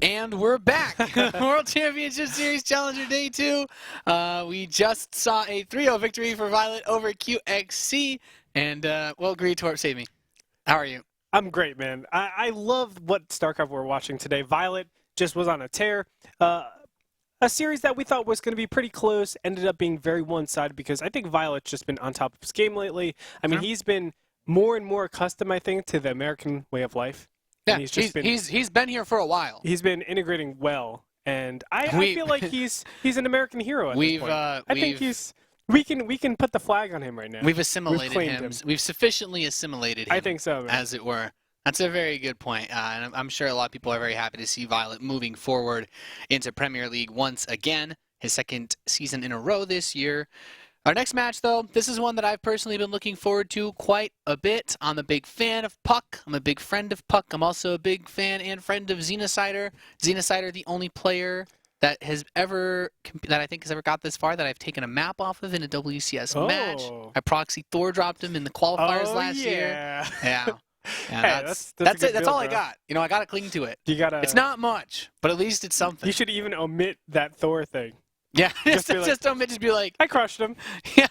And we're back. World Championship Series Challenger Day 2. We just saw a 3-0 victory for Violet over QXC. And, well, Greetorp, save me. How are you? I'm great, man. I love what StarCraft we're watching today. Violet just was on a tear. A series that we thought was going to be pretty close ended up being very one-sided because I think Violet's just been on top of his game lately. I mean, he's been more and more accustomed, I think, to the American way of life. Yeah, he's been here for a while. He's been integrating well, and I feel like he's an American hero at this point. I think we can put the flag on him right now. We've assimilated him. We've sufficiently assimilated him. I think so, man. As it were. That's a very good point, and I'm sure a lot of people are very happy to see Violet moving forward into Premier League once again, his second season in a row this year. Our next match, though, this is one that I've personally been looking forward to quite a bit. I'm a big fan of puCK. I'm a big friend of puCK. I'm also a big fan and friend of Xenocider. Xenocider, the only player that I think has ever got this far that I've taken a map off of in a WCS match. I proxy Thor dropped him in the qualifiers last year. Yeah. Hey, that's all I got. You know, I got to cling to it. It's not much, but at least it's something. You should even omit that Thor thing. Yeah, just be like, I crushed him. Yeah.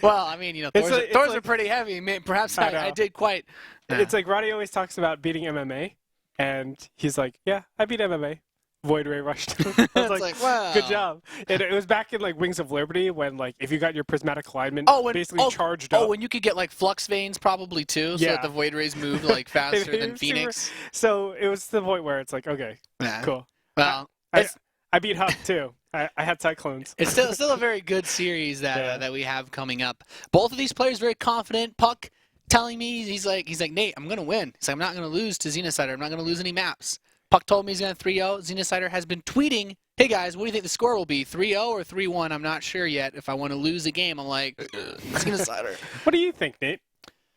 Well, I mean, you know, Thors are pretty heavy. Perhaps I did quite. It's like Roddy always talks about beating MMA, and he's like, yeah, I beat MMA. Void Ray rushed him. I was like, wow. Good job. And it was back in like Wings of Liberty when like if you got your prismatic alignment basically charged up. Oh, when you could get like flux veins probably too, so that the Void Rays moved like faster than Phoenix. So it was the point where it's like, okay, cool. Well, I beat Huck too. I had Cyclones. It's still a very good series that we have coming up. Both of these players very confident. puCK telling me he's like Nate, I'm gonna win. He's like, I'm not gonna lose to Xenocider. I'm not gonna lose any maps. puCK told me he's going to 3-0. Xenocider has been tweeting, hey guys, what do you think the score will be? 3-0 or 3-1? I'm not sure yet. If I want to lose a game, I'm like, Xenocider. What do you think, Nate?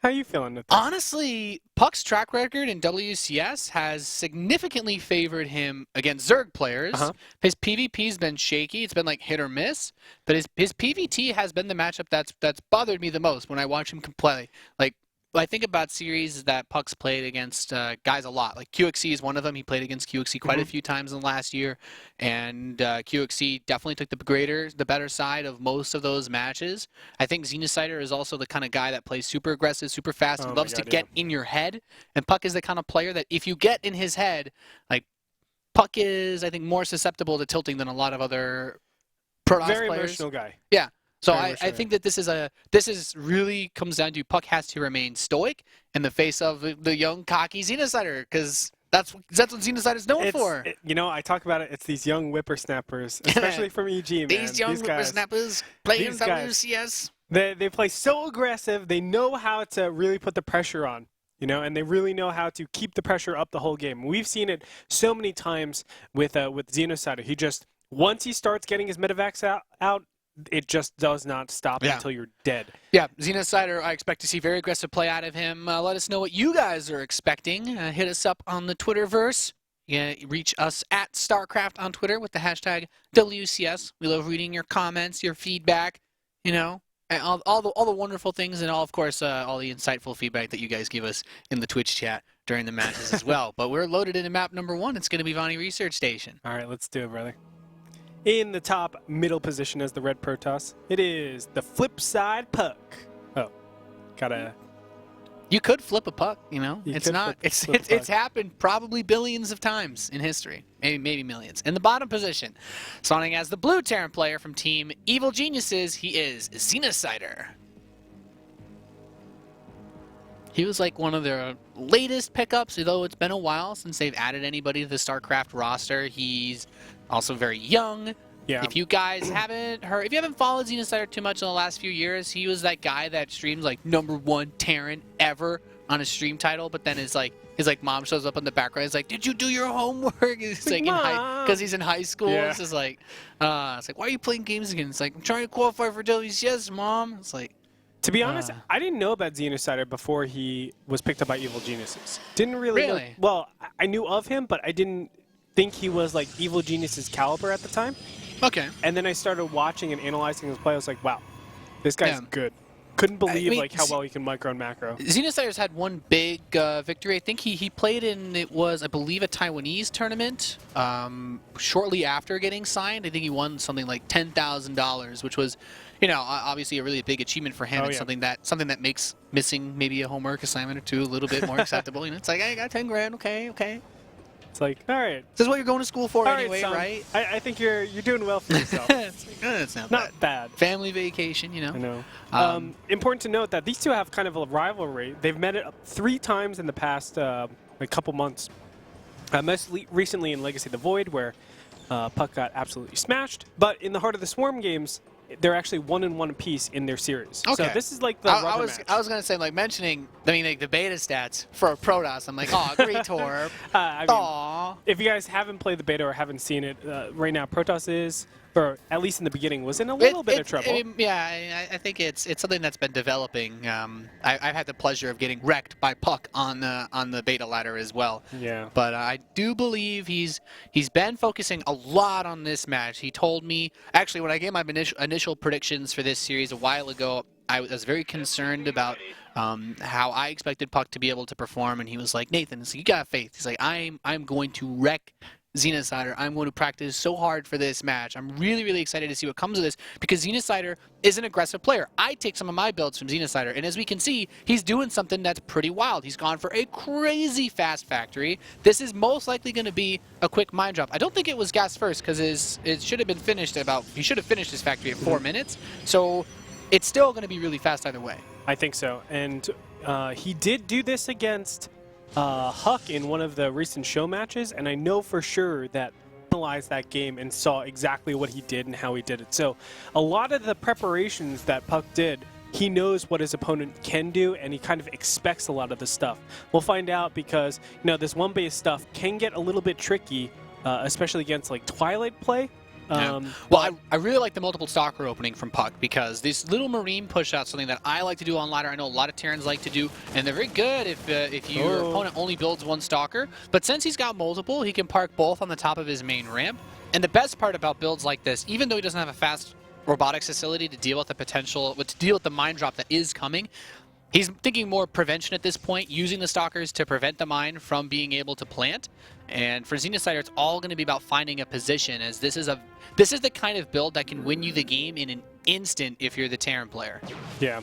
How are you feeling with this? Honestly, puCK's track record in WCS has significantly favored him against Zerg players. His PvP's been shaky. It's been like hit or miss. But his PvT has been the matchup that's bothered me the most when I watch him play. Like, I think about series that puCK's played against guys a lot. Like QXC is one of them. He played against QXC quite a few times in the last year, and QXC definitely took the better side of most of those matches. I think Xenocider is also the kind of guy that plays super aggressive, super fast, and loves to get in your head. And puCK is the kind of player that if you get in his head, like puCK is, I think, more susceptible to tilting than a lot of other Protoss players. Very emotional guy. Yeah. So I think that this is really comes down to puCK has to remain stoic in the face of the young, cocky Xenocider, because that's what Xenocider's known for. You know, I talk about it. It's these young whippersnappers, especially from EG, man. These young whippersnappers playing WCS. They play so aggressive. They know how to really put the pressure on. You know, and they really know how to keep the pressure up the whole game. We've seen it so many times with Xenocider. He just once he starts getting his medevacs out. It just does not stop until you're dead. Yeah, Xenocider, I expect to see very aggressive play out of him. Let us know what you guys are expecting. Hit us up on the Twitterverse. Reach us at StarCraft on Twitter with the hashtag WCS. We love reading your comments, your feedback, you know, and all the wonderful things, and of course, all the insightful feedback that you guys give us in the Twitch chat during the matches as well. But we're loaded into map number 1. It's going to be Vonnie Research Station. All right, let's do it, brother. In the top middle position as the red Protoss, it is the flip side puCK. Oh, gotta. You could flip a puCK, you know. It's happened probably billions of times in history, maybe millions. In the bottom position, spawning as the blue Terran player from Team Evil Geniuses, he is Xenocider. He was like one of their latest pickups, although it's been a while since they've added anybody to the StarCraft roster. He's also very young. Yeah. If you guys haven't heard, if you haven't followed Xenocider too much in the last few years, he was that guy that streams like #1 Terran ever on a stream title, but then his mom shows up in the background. He's like, "Did you do your homework?" It's like because he's in high school. Yeah. It's just like, why are you playing games again? It's like, I'm trying to qualify for WCS, Mom. It's like. To be honest, I didn't know about Xenocider before he was picked up by Evil Geniuses. Didn't really know, well, I knew of him, but I didn't think he was like Evil Geniuses caliber at the time. Okay. And then I started watching and analyzing his play. I was like, wow, this guy's good. Couldn't believe mean, like how well he can micro and macro. Xenocider's had one big victory. I think he played in, it was, I believe, a Taiwanese tournament shortly after getting signed. I think he won something like $10,000, which was, you know, obviously a really big achievement for him. Oh, and yeah. something that makes missing maybe a homework assignment or two a little bit more acceptable. You know, it's like, I got 10 grand, okay. It's like, all right. This is what you're going to school for All anyway, son. right? I think you're doing well for yourself. It's not Not bad. Family vacation, you know. I know. Important to note that these two have kind of a rivalry. They've met it 3 times in the past like couple months. Most recently in Legacy of the Void, where puCK got absolutely smashed. But in the Heart of the Swarm games, they're actually 1-1 apiece in their series. Okay. So this is like the rubber match. I was gonna say, like, mentioning, I mean, like the beta stats for Protoss. I'm like, oh, great tour. I mean, Aw. if you guys haven't played the beta or haven't seen it, right now Protoss is, or at least in the beginning, was in a little bit of trouble. I think it's something that's been developing. I've had the pleasure of getting wrecked by puCK on the beta ladder as well. Yeah. But I do believe he's been focusing a lot on this match. He told me, actually, when I gave my initial predictions for this series a while ago, I was very concerned about how I expected puCK to be able to perform, and he was like, Nathan, you got faith. He's like, I'm going to wreck Xenocider. I'm going to practice so hard for this match. I'm really, really excited to see what comes of this because Xenocider is an aggressive player. I take some of my builds from Xenocider, and as we can see, he's doing something that's pretty wild. He's gone for a crazy fast factory. This is most likely going to be a quick mine drop. I don't think it was gas first because it should have been finished he should have finished his factory at 4 minutes. So it's still going to be really fast either way. I think so. And he did do this against puCK in one of the recent show matches, and I know for sure that he analyzed that game and saw exactly what he did and how he did it. So a lot of the preparations that puCK did, he knows what his opponent can do, and he kind of expects a lot of the stuff. We'll find out because, you know, this one-base stuff can get a little bit tricky, especially against like Twilight play. Yeah. Well, I really like the multiple stalker opening from puCK because this little marine push out something that I like to do on ladder. I know a lot of Terrans like to do, and they're very good if your opponent only builds one stalker. But since he's got multiple, he can park both on the top of his main ramp. And the best part about builds like this, even though he doesn't have a fast robotics facility to deal with the mine drop that is coming, he's thinking more prevention at this point, using the stalkers to prevent the mine from being able to plant. And for Xenocider, it's all going to be about finding a position, as this is the kind of build that can win you the game in an instant if you're the Terran player. Yeah.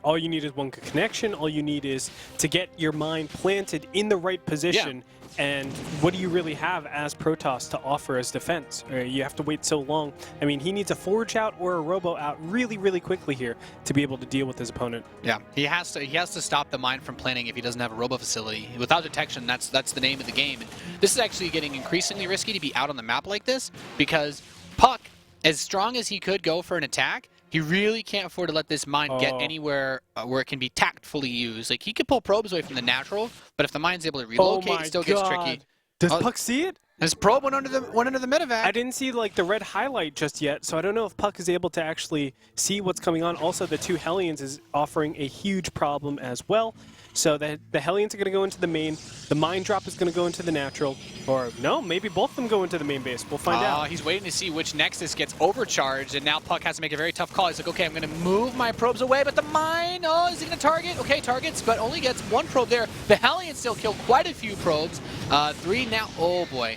All you need is one connection. All you need is to get your mine planted in the right position. Yeah. And what do you really have as Protoss to offer as defense? You have to wait so long. I mean, he needs a Forge out or a Robo out really, really quickly here to be able to deal with his opponent. Yeah, he has to stop the mine from planting if he doesn't have a Robo facility. Without detection, that's the name of the game. And this is actually getting increasingly risky to be out on the map like this because puCK, as strong as he could go for an attack, he really can't afford to let this mine get anywhere where it can be tactfully used. Like, he could pull probes away from the natural, but if the mine's able to relocate, it still gets tricky. Does puCK see it? His probe went under the medevac. I didn't see like the red highlight just yet, so I don't know if puCK is able to actually see what's coming on. Also, the 2 Hellions is offering a huge problem as well. So the Hellions are going to go into the main. The mine drop is going to go into the natural. Or no, maybe both of them go into the main base. We'll find out. He's waiting to see which Nexus gets overcharged, and now puCK has to make a very tough call. He's like, okay, I'm going to move my probes away, but the mine, is he going to target? Okay, targets, but only gets 1 probe there. The Hellions still kill quite a few probes. 3 now. Oh, boy.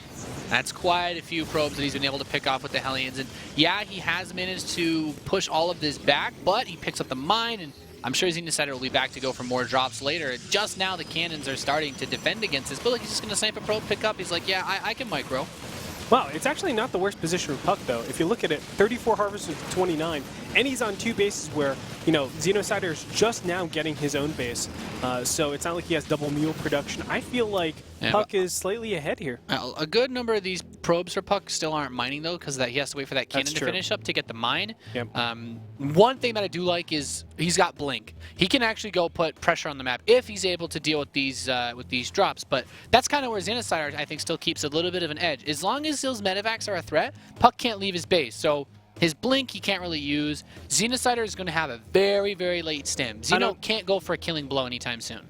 That's quite a few probes that he's been able to pick off with the Hellions. And yeah, he has managed to push all of this back, but he picks up the mine, and I'm sure Xenocider will be back to go for more drops later. Just now the cannons are starting to defend against this, but like, he's just going to snipe a probe, pick up. He's like, yeah, I can micro. Wow, it's actually not the worst position for puCK, though. If you look at it, 34 harvests to 29, and he's on 2 bases where, you know, Xenocider is just now getting his own base. So it's not like he has double mule production. I feel like puCK is slightly ahead here. A good number of these probes for puCK still aren't mining, though, because he has to wait for that cannon to finish up to get the mine. Yep. One thing that I do like is he's got blink. He can actually go put pressure on the map if he's able to deal with these drops. But that's kind of where Xenocider, I think, still keeps a little bit of an edge. As long as those medevacs are a threat, puCK can't leave his base. So his blink he can't really use. Xenocider is going to have a very, very late stim. Xeno can't go for a killing blow anytime soon.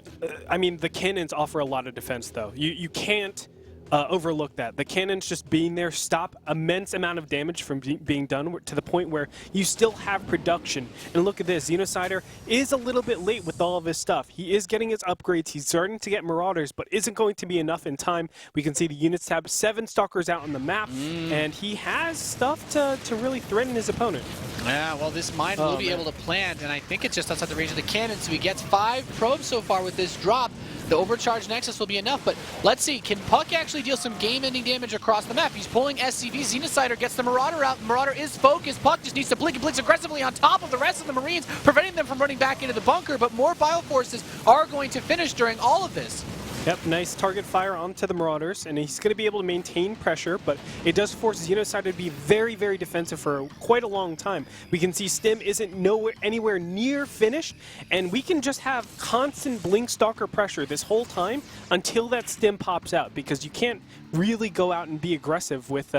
I mean, the cannons offer a lot of defense, though. You can't overlook that. The cannons just being there stop immense amount of damage from being done to the point where you still have production. And look at this, Xenocider is a little bit late with all of his stuff. He is getting his upgrades, he's starting to get Marauders, but isn't going to be enough in time. We can see the units tab, 7 Stalkers out on the map, and he has stuff to really threaten his opponent. Yeah, well, this mine will be able to plant, and I think it's just outside the range of the cannon, so he gets 5 probes so far with this drop. The overcharged Nexus will be enough, but let's see, can puCK actually deal some game-ending damage across the map? He's pulling SCV, Xenocider gets the Marauder out, Marauder is focused, puCK just needs to blink and blinks aggressively on top of the rest of the Marines, preventing them from running back into the bunker, but more Bioforces are going to finish during all of this. Yep, nice target fire onto the Marauders, and he's going to be able to maintain pressure, but it does force Xenocider to be very, very defensive for quite a long time. We can see Stim isn't anywhere near finished, and we can just have constant Blink Stalker pressure this whole time until that Stim pops out, because you can't really go out and be aggressive with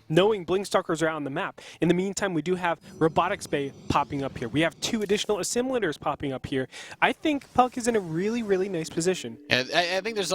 knowing Blink Stalkers are out on the map. In the meantime, we do have Robotics Bay popping up here. We have 2 additional assimilators popping up here. I think puCK is in a really, really nice position. Yeah, I think there's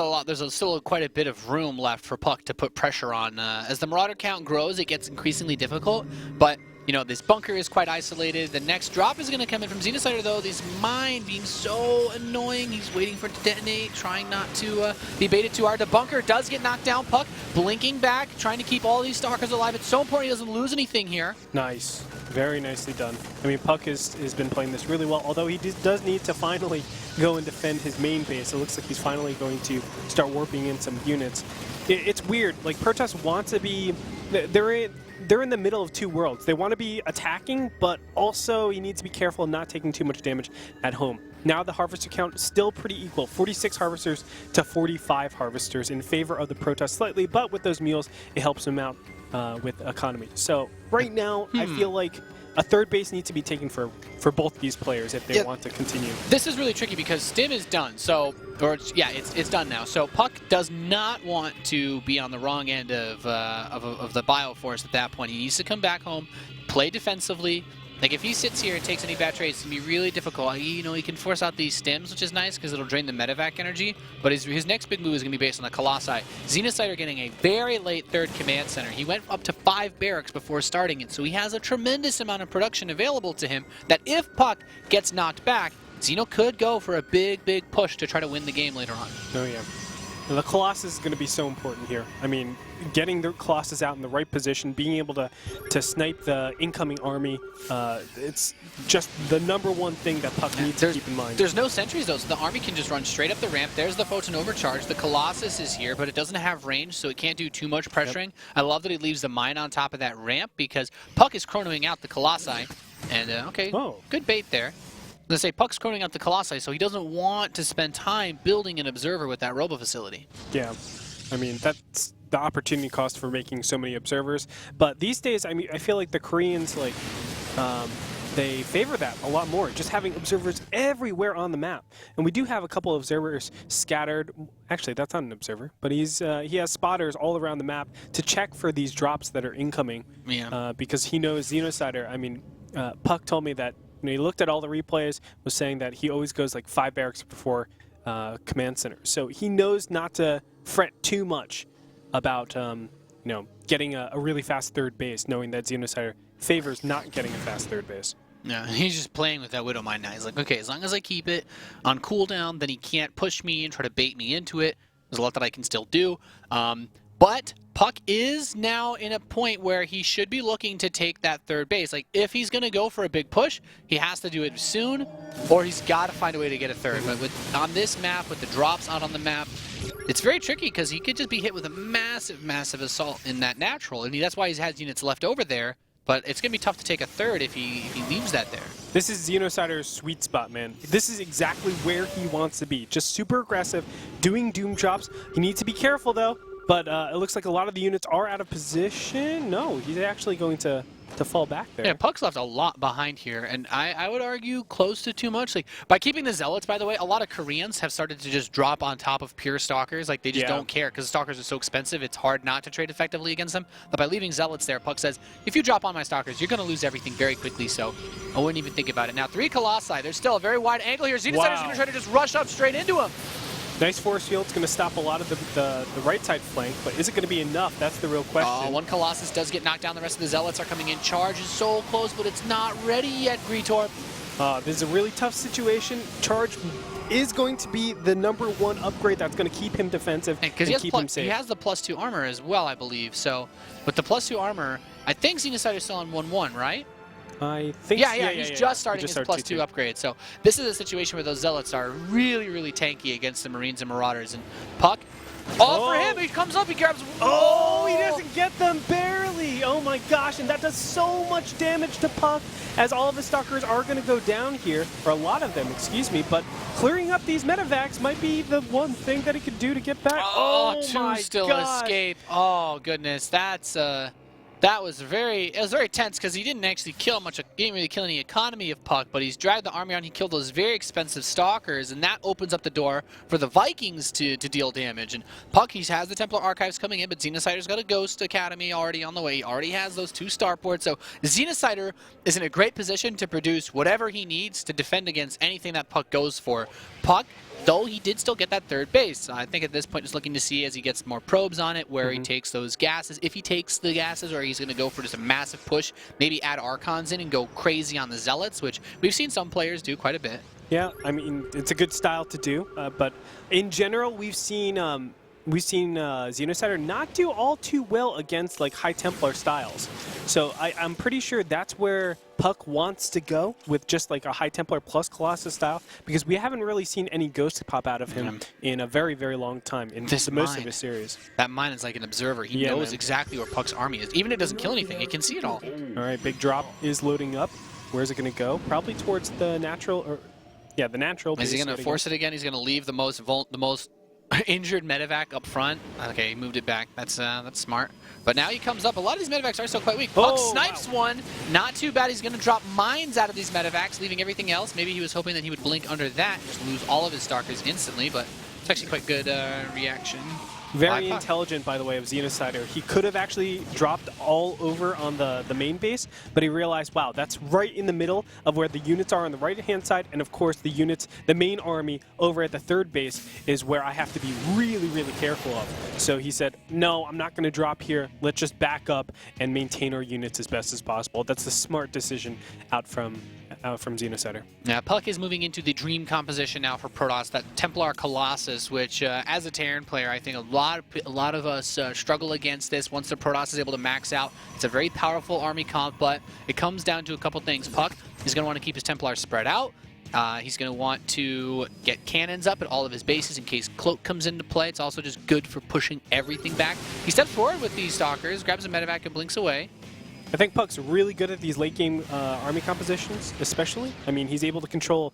still quite a bit of room left for puCK to put pressure on. As the Marauder count grows, it gets increasingly difficult, but you know, this bunker is quite isolated. The next drop is going to come in from Xenocider, though. This mine being so annoying. He's waiting for it to detonate, trying not to be baited too hard. The bunker does get knocked down. puCK blinking back, trying to keep all these Stalkers alive. It's so important he doesn't lose anything here. Nice. Very nicely done. I mean, puCK has been playing this really well, although he does need to finally go and defend his main base. It looks like he's finally going to start warping in some units. It's weird. Like, Protoss wants to be... They're in the middle of 2 worlds. They want to be attacking, but also you need to be careful of not taking too much damage at home. Now the Harvester count is still pretty equal. 46 Harvesters to 45 Harvesters in favor of the Protoss slightly, but with those mules, it helps them out with economy. So right now, I feel like a 3rd base needs to be taken for both these players if they want to continue. This is really tricky because Stim is done, so it's done now. So puCK does not want to be on the wrong end of the Bioforce at that point. He needs to come back home, play defensively. Like, if he sits here and takes any bad trades, it's going to be really difficult. You know, he can force out these Stims, which is nice because it'll drain the medevac energy, but his next big move is going to be based on the Colossi. Xenocider getting a very late 3rd command center. He went up to 5 barracks before starting it, so he has a tremendous amount of production available to him that if puCK gets knocked back, Xeno could go for a big, big push to try to win the game later on. Oh, yeah. And the Colossus is going to be so important here. I mean, getting the Colossus out in the right position, being able to snipe the incoming army, it's just the #1 thing that puCK needs to keep in mind. There's no sentries, though, so the army can just run straight up the ramp. There's the Photon Overcharge. The Colossus is here, but it doesn't have range, so it can't do too much pressuring. Yep. I love that he leaves the mine on top of that ramp because puCK is chronoing out the Colossi. And, good bait there. Let's say puCK's chroning out the Colossi, so he doesn't want to spend time building an observer with that robo facility. Yeah, I mean, that's the opportunity cost for making so many observers. But these days, I mean, I feel like the Koreans, like, they favor that a lot more, just having observers everywhere on the map. And we do have a couple of observers scattered. Actually, that's not an observer, but he has spotters all around the map to check for these drops that are incoming. Yeah. Because he knows Xenocider. I mean, puCK told me that he looked at all the replays, was saying that he always goes like 5 barracks before command center. So he knows not to fret too much about getting a really fast 3rd base, knowing that Xenocider favors not getting a fast 3rd base. Yeah, he's just playing with that Widow Mine now. He's like, okay, as long as I keep it on cooldown, then he can't push me and try to bait me into it. There's a lot that I can still do. But puCK is now in a point where he should be looking to take that 3rd base. Like, if he's going to go for a big push, he has to do it soon, or he's got to find a way to get a 3rd. But on this map, with the drops out on the map, it's very tricky because he could just be hit with a massive, massive assault in that natural. I mean, that's why he has units left over there. But it's going to be tough to take a 3rd if he leaves that there. This is Xenocider's sweet spot, man. This is exactly where he wants to be. Just super aggressive, doing doom drops. He needs to be careful, though. But it looks like a lot of the units are out of position. No, he's actually going to fall back there. Yeah, puCK's left a lot behind here, and I would argue close to too much. Like, by keeping the Zealots, by the way, a lot of Koreans have started to just drop on top of pure Stalkers. Like, they just don't care because Stalkers are so expensive, it's hard not to trade effectively against them. But by leaving Zealots there, puCK says, if you drop on my Stalkers, you're going to lose everything very quickly, so I wouldn't even think about it. Now, 3 Colossi. There's still a very wide angle here. Xenocider's going to try to just rush up straight into him. Nice force field's going to stop a lot of the right side flank, but is it going to be enough? That's the real question. One Colossus does get knocked down. The rest of the Zealots are coming in. Charge is so close, but it's not ready yet, Greetor. This is a really tough situation. Charge is going to be the #1 upgrade that's going to keep him defensive and keep him safe. He has the +2 armor as well, I believe. So with the +2 armor, I think Xenocider is still on 1-1, right? I think yeah, he's just starting his +2 upgrade. So this is a situation where those Zealots are really, really tanky against the Marines and Marauders. And puCK, for him, he comes up, he grabs. Oh, he doesn't get them, barely. Oh my gosh, and that does so much damage to puCK, as all of his Stalkers are going to go down here, or a lot of them, excuse me. But clearing up these medevacs might be the one thing that he could do to get back. Oh two still escape. Oh goodness, that was very tense because he didn't actually kill much. He didn't really kill any economy of puCK, but he's dragged the army on. He killed those very expensive Stalkers, and that opens up the door for the Vikings to deal damage. And puCK, he has the Templar Archives coming in, but Xenocider's got a Ghost Academy already on the way. He already has those 2 starports, so Xenocider is in a great position to produce whatever he needs to defend against anything that puCK goes for. puCK, though, he did still get that 3rd base. I think at this point, just looking to see as he gets more probes on it, where he takes those gases. If he takes the gases, or he's going to go for just a massive push, maybe add Archons in and go crazy on the Zealots, which we've seen some players do quite a bit. Yeah, I mean, it's a good style to do, but in general, we've seen Xenocider not do all too well against like High Templar styles. So I'm pretty sure that's where puCK wants to go, with just like a High Templar plus Colossus style, because we haven't really seen any ghosts pop out of him in a very, very long time in most of his series. That mine is like an observer. He knows exactly where puCK's army is. Even if it doesn't kill anything, he can see it all. All right, big drop is loading up. Where's it going to go? Probably towards the natural, or yeah, the natural. Is he going to force it again? He's going to leave the most injured medevac up front. Okay, he moved it back. That's smart. But now he comes up. A lot of these medevacs are still quite weak. puCK snipes one. Not too bad. He's going to drop mines out of these medevacs, leaving everything else. Maybe he was hoping that he would blink under that and just lose all of his Stalkers instantly, but it's actually quite good reaction. Very intelligent, by the way, of Xenocider. He could have actually dropped all over on the main base, but he realized, wow, that's right in the middle of where the units are on the right-hand side, and of course the units, the main army over at the 3rd base is where I have to be really, really careful of. So he said, no, I'm not going to drop here. Let's just back up and maintain our units as best as possible. That's the smart decision out from Xenocider. Now, puCK is moving into the dream composition now for Protoss, that Templar Colossus, which, as a Terran player, I think a lot of us struggle against this. Once the Protoss is able to max out, it's a very powerful army comp, but it comes down to a couple things. puCK is going to want to keep his Templars spread out. He's going to want to get cannons up at all of his bases in case Cloak comes into play. It's also just good for pushing everything back. He steps forward with these Stalkers, grabs a medevac, and blinks away. I think puCK's really good at these late-game army compositions, especially. I mean, he's able to control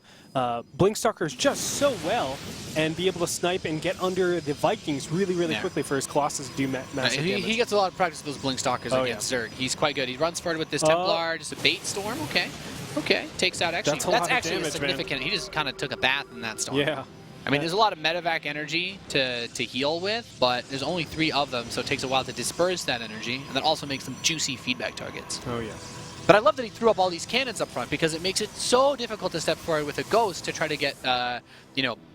Blink Stalkers just so well and be able to snipe and get under the Vikings really, really quickly for his Colossus to do massive damage. He gets a lot of practice with those Blink Stalkers against Zerg. He's quite good. He runs forward with this Templar, just a bait storm. Okay. Takes out actually. That's actually damage, significant. Man. He just kind of took a bath in that storm. Yeah. I mean, there's a lot of medevac energy to heal with, but there's only 3 of them, so it takes a while to disperse that energy, and that also makes them juicy feedback targets. Oh, yeah. But I love that he threw up all these cannons up front, because it makes it so difficult to step forward with a Ghost to try to get, the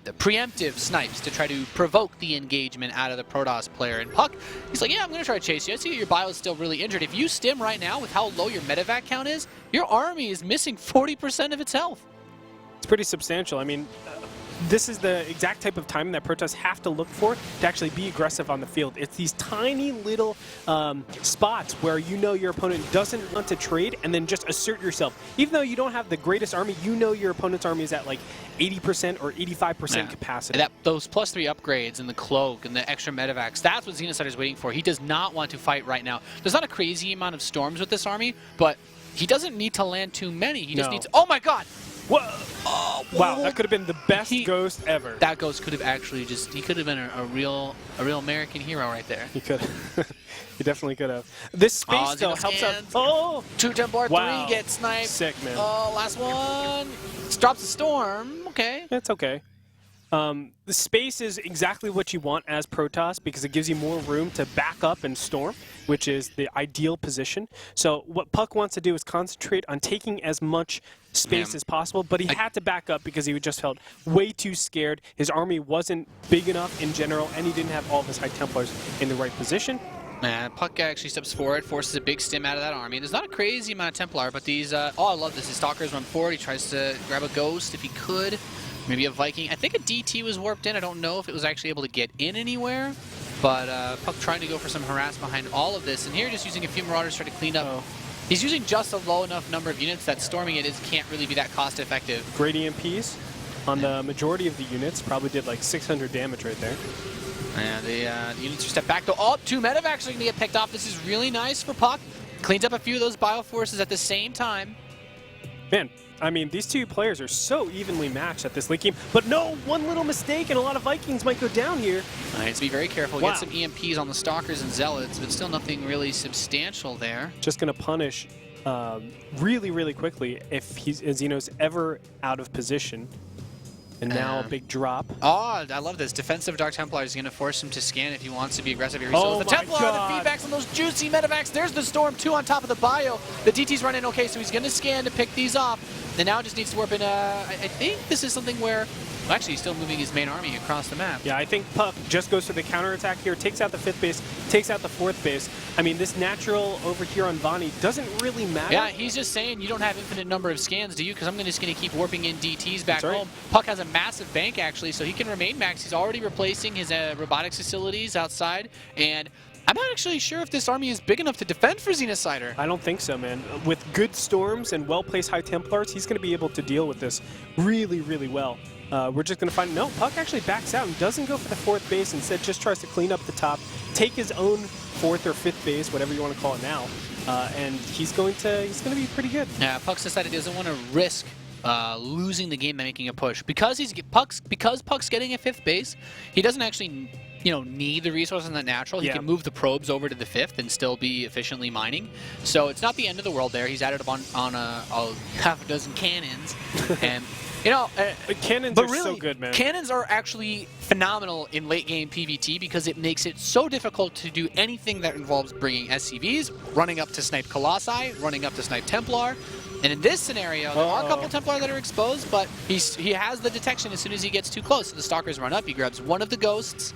preemptive snipes to try to provoke the engagement out of the Protoss player. And puCK, he's like, yeah, I'm going to try to chase you. I see that your bio is still really injured. If you stim right now with how low your medevac count is, your army is missing 40% of its health. It's pretty substantial. I mean, this is the exact type of timing that Protoss have to look for to actually be aggressive on the field. It's these tiny little spots where you know your opponent doesn't want to trade and then just assert yourself. Even though you don't have the greatest army, you know your opponent's army is at like 80% or 85% capacity. And those +3 upgrades and the Cloak and the extra medevacs, that's what Xenocider is waiting for. He does not want to fight right now. There's not a crazy amount of storms with this army, but he doesn't need to land too many. He just needs... Oh my god! Whoa. Oh, wow, that could have been the best Ghost ever. That Ghost could have actually he could have been a real American hero right there. He could. He definitely could have. This space though helps out. Oh, 2 Templar, 3 get sniped. Sick, man. Oh, last one. Drops a storm. Okay. It's okay. The space is exactly what you want as Protoss because it gives you more room to back up and storm, which is the ideal position. So what puCK wants to do is concentrate on taking as much space as possible, but he had to back up because he just felt way too scared. His army wasn't big enough in general, and he didn't have all of his High Templars in the right position. puCK actually steps forward, forces a big stim out of that army. There's not a crazy amount of Templar, but these... oh, I love this. His Stalkers run forward. He tries to grab a Ghost if he could. Maybe a Viking. I think a DT was warped in. I don't know if it was actually able to get in anywhere. But puCK trying to go for some harass behind all of this. And here just using a few Marauders to try to clean up. He's using just a low enough number of units that storming it can't really be that cost effective. Great EMPs on the majority of the units. Probably did like 600 damage right there. And the units are step back. Though, oh, 2 Medivacs are going to get picked off. This is really nice for puCK. Cleans up a few of those Bioforces at the same time. Man, I mean, these two players are so evenly matched at this late game. But no, one little mistake and a lot of Vikings might go down here. All right, so be very careful. Get some EMPs on the Stalkers and Zealots, but still nothing really substantial there. Just going to punish really, really quickly if Xeno's ever out of position. And now a big drop. Oh, I love this. Defensive Dark Templar is going to force him to scan if he wants to be aggressive here. So the Templar, the feedbacks on those juicy Medivacs. There's the Storm 2 on top of the Bio. The DT's running okay, so he's going to scan to pick these off. And now just needs to warp in. I think this is something where... Well, actually, he's still moving his main army across the map. Yeah, I think puCK just goes for the counterattack here, takes out the 5th base, takes out the 4th base. I mean, this natural over here on Vani doesn't really matter. Yeah, he's just saying you don't have infinite number of scans, do you? Because I'm just going to keep warping in DTs back home. puCK has a massive bank, actually, so he can remain max. He's already replacing his robotics facilities outside, and I'm not actually sure if this army is big enough to defend for Xenocider. I don't think so, man. With good storms and well-placed High Templars, he's going to be able to deal with this really, really well. We're just going to find... No, puCK actually backs out and doesn't go for the 4th base. Instead, just tries to clean up the top, take his own 4th or 5th base, whatever you want to call it now, and he's going to be pretty good. Yeah, puCK's decided he doesn't want to risk losing the game by making a push. Because puCK's getting a 5th base, he doesn't actually... need the resources in the natural. He can move the probes over to the 5th and still be efficiently mining. So it's not the end of the world there. He's added up on a half a dozen cannons. And, cannons are so good, man. Cannons are actually phenomenal in late game PvT because it makes it so difficult to do anything that involves bringing SCVs, running up to snipe Colossi, running up to snipe Templar. And in this scenario, there are a couple Templar that are exposed, but he has the detection as soon as he gets too close. So the Stalkers run up, he grabs one of the Ghosts.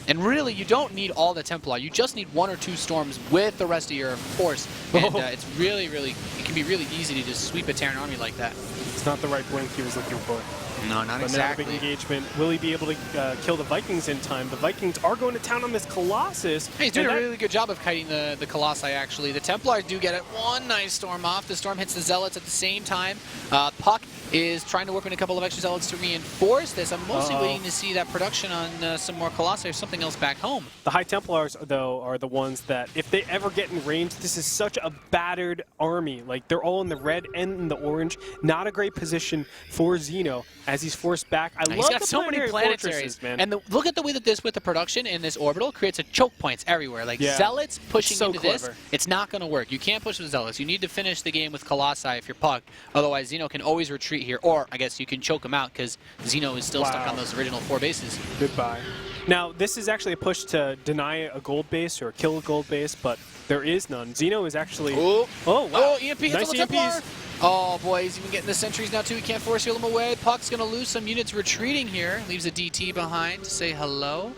And really, you don't need all the Templar. You just need 1 or 2 Storms with the rest of your force. And it's really, it can be really easy to just sweep a Terran army like that. It's not the right blink he was looking for. No, not but exactly. Now big engagement. Will he be able to kill the Vikings in time? The Vikings are going to town on this Colossus. Hey, he's doing a really good job of kiting the Colossi, actually. The Templars do get it. One nice Storm off. The Storm hits the Zealots at the same time. puCK is trying to warp in a couple of extra Zealots to reinforce this. I'm mostly waiting to see that production on some more Colossi or something else back home. The High Templars, though, are the ones that, if they ever get in range, this is such a battered army. Like, they're all in the red and in the orange. Not a great position for Xeno as he's forced back. He's got so many planetaries, man. And look at the way that this, with the production in this orbital, creates a choke points everywhere. Like, Zealots pushing into this, it's not going to work. You can't push with Zealots. You need to finish the game with Colossi if you're puCK. Otherwise, Xeno can always retreat here. Or, I guess, you can choke him out because Xeno is still stuck on those original 4 bases. Goodbye. Now, this is actually a push to deny a gold base or kill a gold base, but there is none. Xeno is actually... Oh, wow. Oh, EMP hits nice on the Templar. Oh, boy, he's even getting the sentries now, too. He can't force heal him away. puCK's going to lose some units retreating here. Leaves a DT behind to say hello.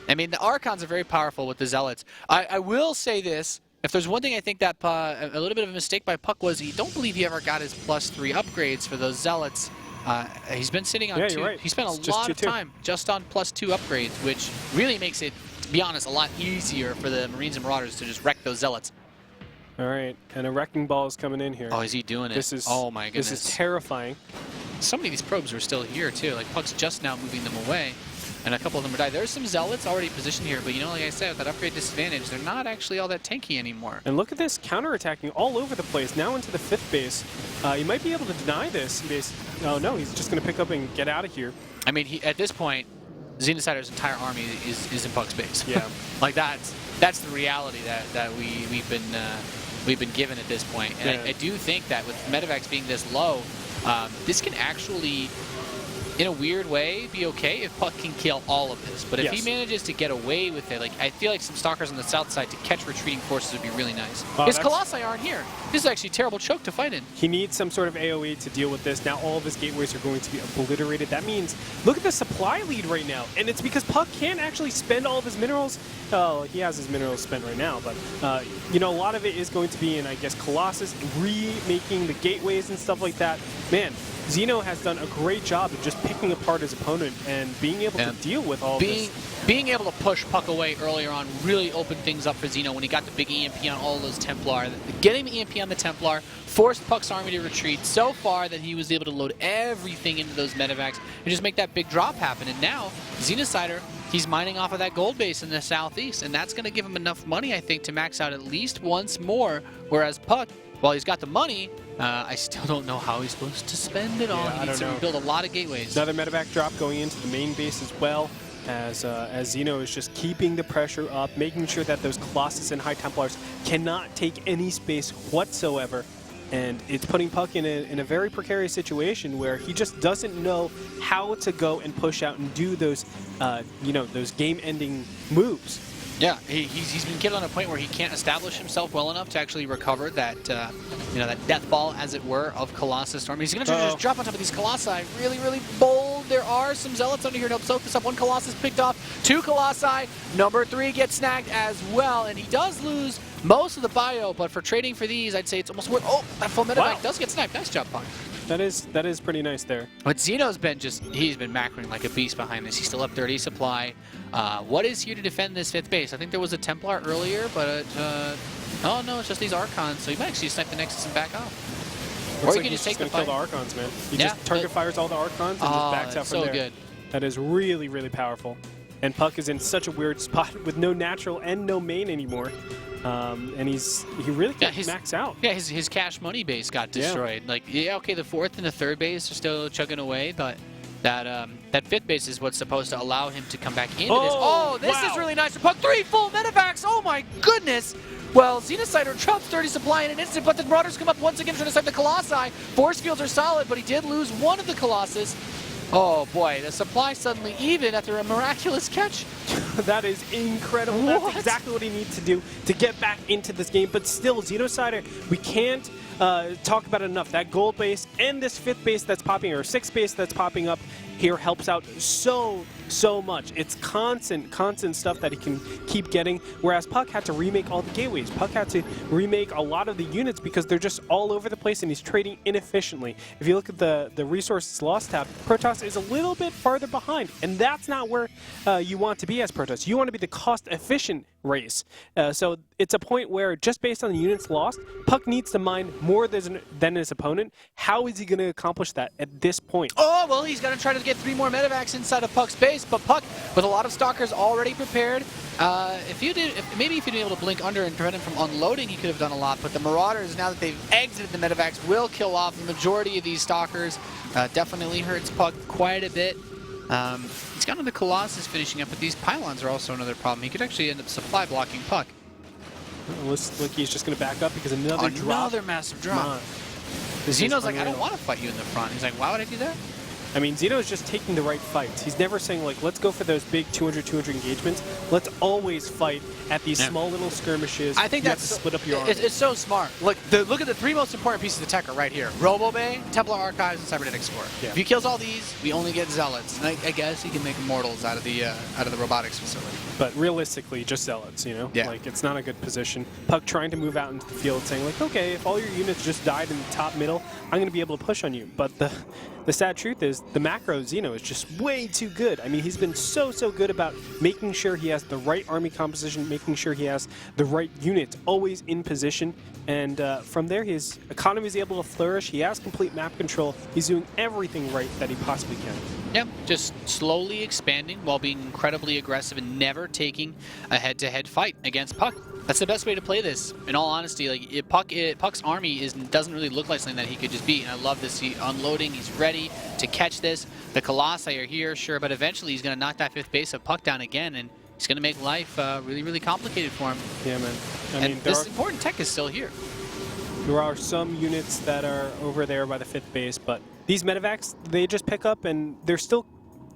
I mean, the Archons are very powerful with the Zealots. I will say this. If there's one thing I think that a little bit of a mistake by puCK was he don't believe he ever got his +3 upgrades for those Zealots. He's been sitting on 2. Right. He spent a lot of time just on +2 upgrades, which really makes it, to be honest, a lot easier for the Marines and Marauders to just wreck those Zealots. All right, and a wrecking ball is coming in here. Oh, is he doing it? Oh my goodness. This is terrifying. So many of these probes are still here, too. Like, puCK's just now moving them away, and a couple of them are died. There's some Zealots already positioned here, but like I said, with that upgrade disadvantage, they're not actually all that tanky anymore. And look at this, counterattacking all over the place, now into the 5th base. You might be able to deny this base. Oh, no, he's just going to pick up and get out of here. I mean, at this point, Xenocider's entire army is in puCK's base. Yeah. Like, that's the reality that we've been given at this point. And I do think that with Medivacs being this low, this can actually in a weird way, be okay if puCK can kill all of this. But if he Yes. manages to get away with it, like I feel like some Stalkers on the south side to catch retreating forces would be really nice. His Colossi aren't here. This is actually a terrible choke to fight in. He needs some sort of AoE to deal with this. Now all of his gateways are going to be obliterated. That means, look at the supply lead right now. And it's because puCK can't actually spend all of his minerals. Oh, he has his minerals spent right now, but you know, a lot of it is going to be in, I guess, Colossus, remaking the gateways and stuff like that. Man, Xeno has done a great job of just picking apart his opponent and being able to deal with all this. Being able to push puCK away earlier on really opened things up for Xeno when he got the big EMP on all of those Templar. Getting the EMP on the Templar forced puCK's army to retreat so far that he was able to load everything into those medevacs and just make that big drop happen. And now, Xenocider, he's mining off of that gold base in the southeast, and that's going to give him enough money, I think, to max out at least once more, whereas puCK, while he's got the money, I still don't know how he's supposed to spend it on. He needs to rebuild a lot of gateways. Another medevac drop going into the main base as well, as Xeno is just keeping the pressure up, making sure that those Colossus and High Templars cannot take any space whatsoever. And it's putting puCK in a very precarious situation where he just doesn't know how to go and push out and do those, you know, those game-ending moves. Yeah, he's been killed on a point where he can't establish himself well enough to actually recover that, you know, that death ball, as it were, of Colossus Storm. He's going to just drop on top of these Colossi. Really, really bold. There are some Zealots under here to help soak this up. One Colossus picked off, 2 Colossi. Number 3 gets snagged as well, and he does lose most of the bio, but for trading for these, I'd say it's almost worth. Oh, that full medevac does get sniped. Nice job, puCK. That is pretty nice there. But Xeno's been he's been macroing like a beast behind this. He's still up 30 supply. What is here to defend this 5th base? I think there was a Templar earlier, but oh no, it's just these Archons. So you might actually snipe the Nexus and back off. Or you can just take the fight. Kill the Archons, man. He just target fires all the Archons and just backs out from there. Good. That is really, really powerful. And puCK is in such a weird spot with no natural and no main anymore. And he really can't max out. Yeah, his cash money base got destroyed. Yeah. Like, yeah, okay, the 4th and the 3rd base are still chugging away, but that 5th base is what's supposed to allow him to come back into this. Oh, this is really nice for puCK. 3 full medevacs. Oh my goodness. Well, Xenocider drops 30 supply in an instant, but the Marauders come up once again trying to snipe the Colossi. Force fields are solid, but he did lose one of the Colossus. Oh boy, the supply suddenly even after a miraculous catch. That is incredible. What? That's exactly what he needs to do to get back into this game. But still, Xenocider, we can't talk about it enough. That gold base and this 5th base that's popping, or 6th base that's popping up here helps out so much. It's constant stuff that he can keep getting, whereas puCK had to remake all the gateways. puCK had to remake a lot of the units because they're just all over the place and he's trading inefficiently. If you look at the resources lost tab, Protoss is a little bit farther behind, and that's not where you want to be as Protoss. You want to be the cost-efficient race. So it's a point where, just based on the units lost, puCK needs to mine more than his opponent. How is he going to accomplish that at this point? Oh, well, he's going to try to get 3 more medevacs inside of puCK's base, but puCK, with a lot of Stalkers already prepared, maybe if you'd been able to blink under and prevent him from unloading, he could have done a lot, but the Marauders, now that they've exited the medevacs, will kill off the majority of these Stalkers. Definitely hurts puCK quite a bit. He's got another Colossus finishing up, but these pylons are also another problem. He could actually end up supply blocking puCK. Looks like he's just going to back up because another massive drop. Xeno's like, I don't want to fight you in the front. He's like, why would I do that? I mean, Xeno is just taking the right fights. He's never saying, like, let's go for those big 200 engagements. Let's always fight at these small little skirmishes. I think that's to split up your army. It's so smart. Look at the 3 most important pieces of tech are right here. Robo Bay, Templar Archives, and Cybernetics Core. Yeah. If he kills all these, we only get Zealots. And I guess he can make Immortals out of the robotics facility. But realistically, just Zealots, you know? Yeah. Like, it's not a good position. puCK trying to move out into the field saying, like, okay, if all your units just died in the top middle, I'm going to be able to push on you. But the sad truth is, the macro Xeno is just way too good. I mean, he's been so good about making sure he has the right army composition, making sure he has the right units always in position, and from there his economy is able to flourish. He has complete map control. He's doing everything right that he possibly can. Yeah, just slowly expanding while being incredibly aggressive and never taking a head-to-head fight against puCK. That's the best way to play this. In all honesty, like puCK's army doesn't really look like something that he could just beat. And I love this. He's unloading. He's ready to catch this. The Colossi are here, sure, but eventually he's going to knock that 5th base of puCK down again, and he's going to make life really complicated for him. Yeah, man. I mean, this important tech is still here. There are some units that are over there by the 5th base, but these medevacs, they just pick up and they're still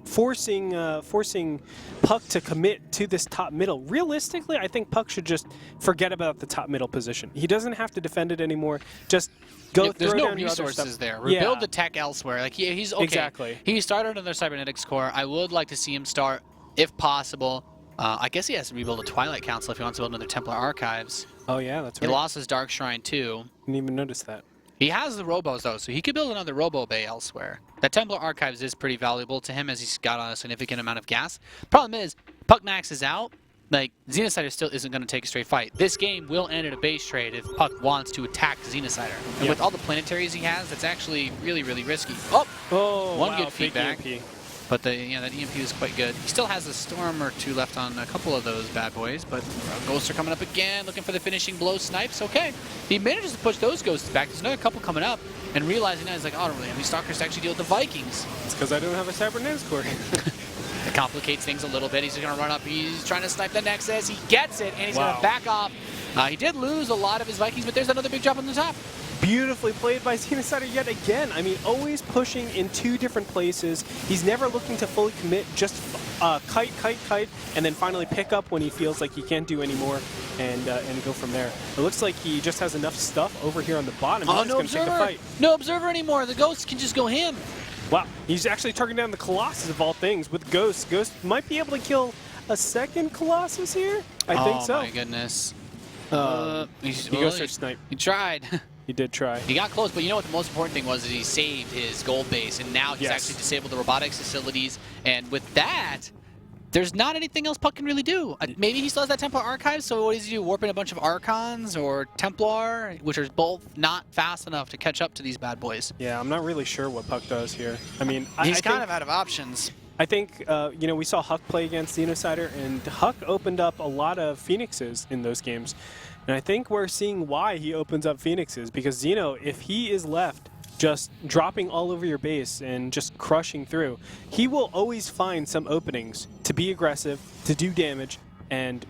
forcing puCK to commit to this top middle. Realistically, I think puCK should just forget about the top middle position. He doesn't have to defend it anymore. Just go There's throw no down your other resources stuff. there. Rebuild the tech elsewhere. Like he's okay. Exactly. He started another cybernetics core. I would like to see him start, if possible. I guess he has to rebuild a Twilight Council if he wants to build another Templar Archives. Oh yeah, that's right. He lost his Dark Shrine too. Didn't even notice that. He has the Robos though, so he could build another Robo Bay elsewhere. That Templar Archives is pretty valuable to him as he's got a significant amount of gas. Problem is, puCK maxes out. Like, Xenocider still isn't going to take a straight fight. This game will end in a base trade if puCK wants to attack Xenocider. And with all the planetaries he has, that's actually really, really risky. Oh, one good feedback. EMP. But that EMP was quite good. He still has a Storm or two left on a couple of those bad boys, but Ghosts are coming up again, looking for the finishing blow snipes. Okay, he manages to push those Ghosts back. There's another couple coming up, and realizing now he's like, oh, I don't really have any Stalkers to actually deal with the Vikings. It's because I don't have a cybernetics core. It complicates things a little bit. He's going to run up. He's trying to snipe the Nexus. He gets it, and he's going to back off. He did lose a lot of his Vikings, but there's another big drop on the top. Beautifully played by Xenocider yet again. I mean, always pushing in two different places. He's never looking to fully commit, just kite, and then finally pick up when he feels like he can't do anymore and go from there. It looks like he just has enough stuff over here on the bottom. He's no going to take a fight. No Observer anymore. The Ghosts can just go him. Wow, he's actually targeting down the Colossus of all things with Ghost. Ghost might be able to kill a second Colossus here? I think so. Oh my goodness. He goes for snipe. He tried. He did try. He got close, but you know what the most important thing was is he saved his gold base, and now he's actually disabled the robotics facilities. And with that, there's not anything else puCK can really do. Maybe he still has that Templar Archive, so what does he do? Warp in a bunch of Archons or Templar, which are both not fast enough to catch up to these bad boys. Yeah, I'm not really sure what puCK does here. I mean, he's kind of out of options. I think, we saw huCK play against Xenocider, and huCK opened up a lot of Phoenixes in those games. And I think we're seeing why he opens up Phoenixes, because Xeno, if he is left just dropping all over your base and just crushing through, he will always find some openings to be aggressive, to do damage, and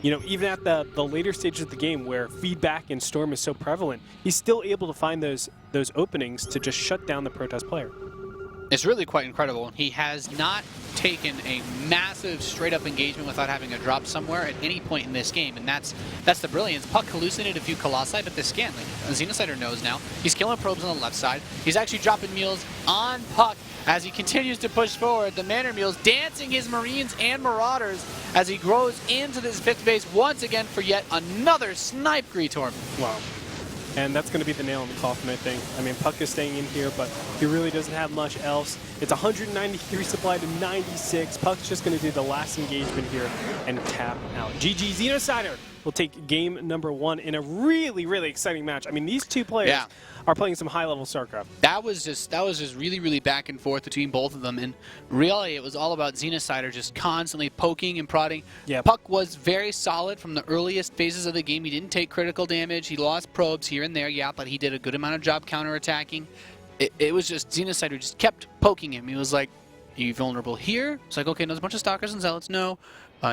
even at the later stages of the game where feedback and Storm is so prevalent, he's still able to find those openings to just shut down the Protest player. It's really quite incredible. He has not taken a massive straight-up engagement without having a drop somewhere at any point in this game, and that's the brilliance. puCK hallucinated a few Colossi, but this scan, like Xenocider knows now, he's killing probes on the left side. He's actually dropping meals on puCK as he continues to push forward. The Manor Mules dancing his Marines and Marauders as he grows into this 5th base once again for yet another snipe Greetorm. Wow. And that's going to be the nail in the coffin, I think. I mean, puCK is staying in here, but he really doesn't have much else. It's 193 supply to 96. puCK's just going to do the last engagement here and tap out. GG Xenocider will take game number 1 in a really, really exciting match. I mean, these two players are playing some high-level StarCraft. That was just really, really back and forth between both of them, and really it was all about Xenocider just constantly poking and prodding. Yeah. puCK was very solid from the earliest phases of the game. He didn't take critical damage. He lost probes here and there, but he did a good amount of job counterattacking. It was just Xenocider just kept poking him. He was like, are you vulnerable here? It's like, okay, there's a bunch of Stalkers and Zealots. No.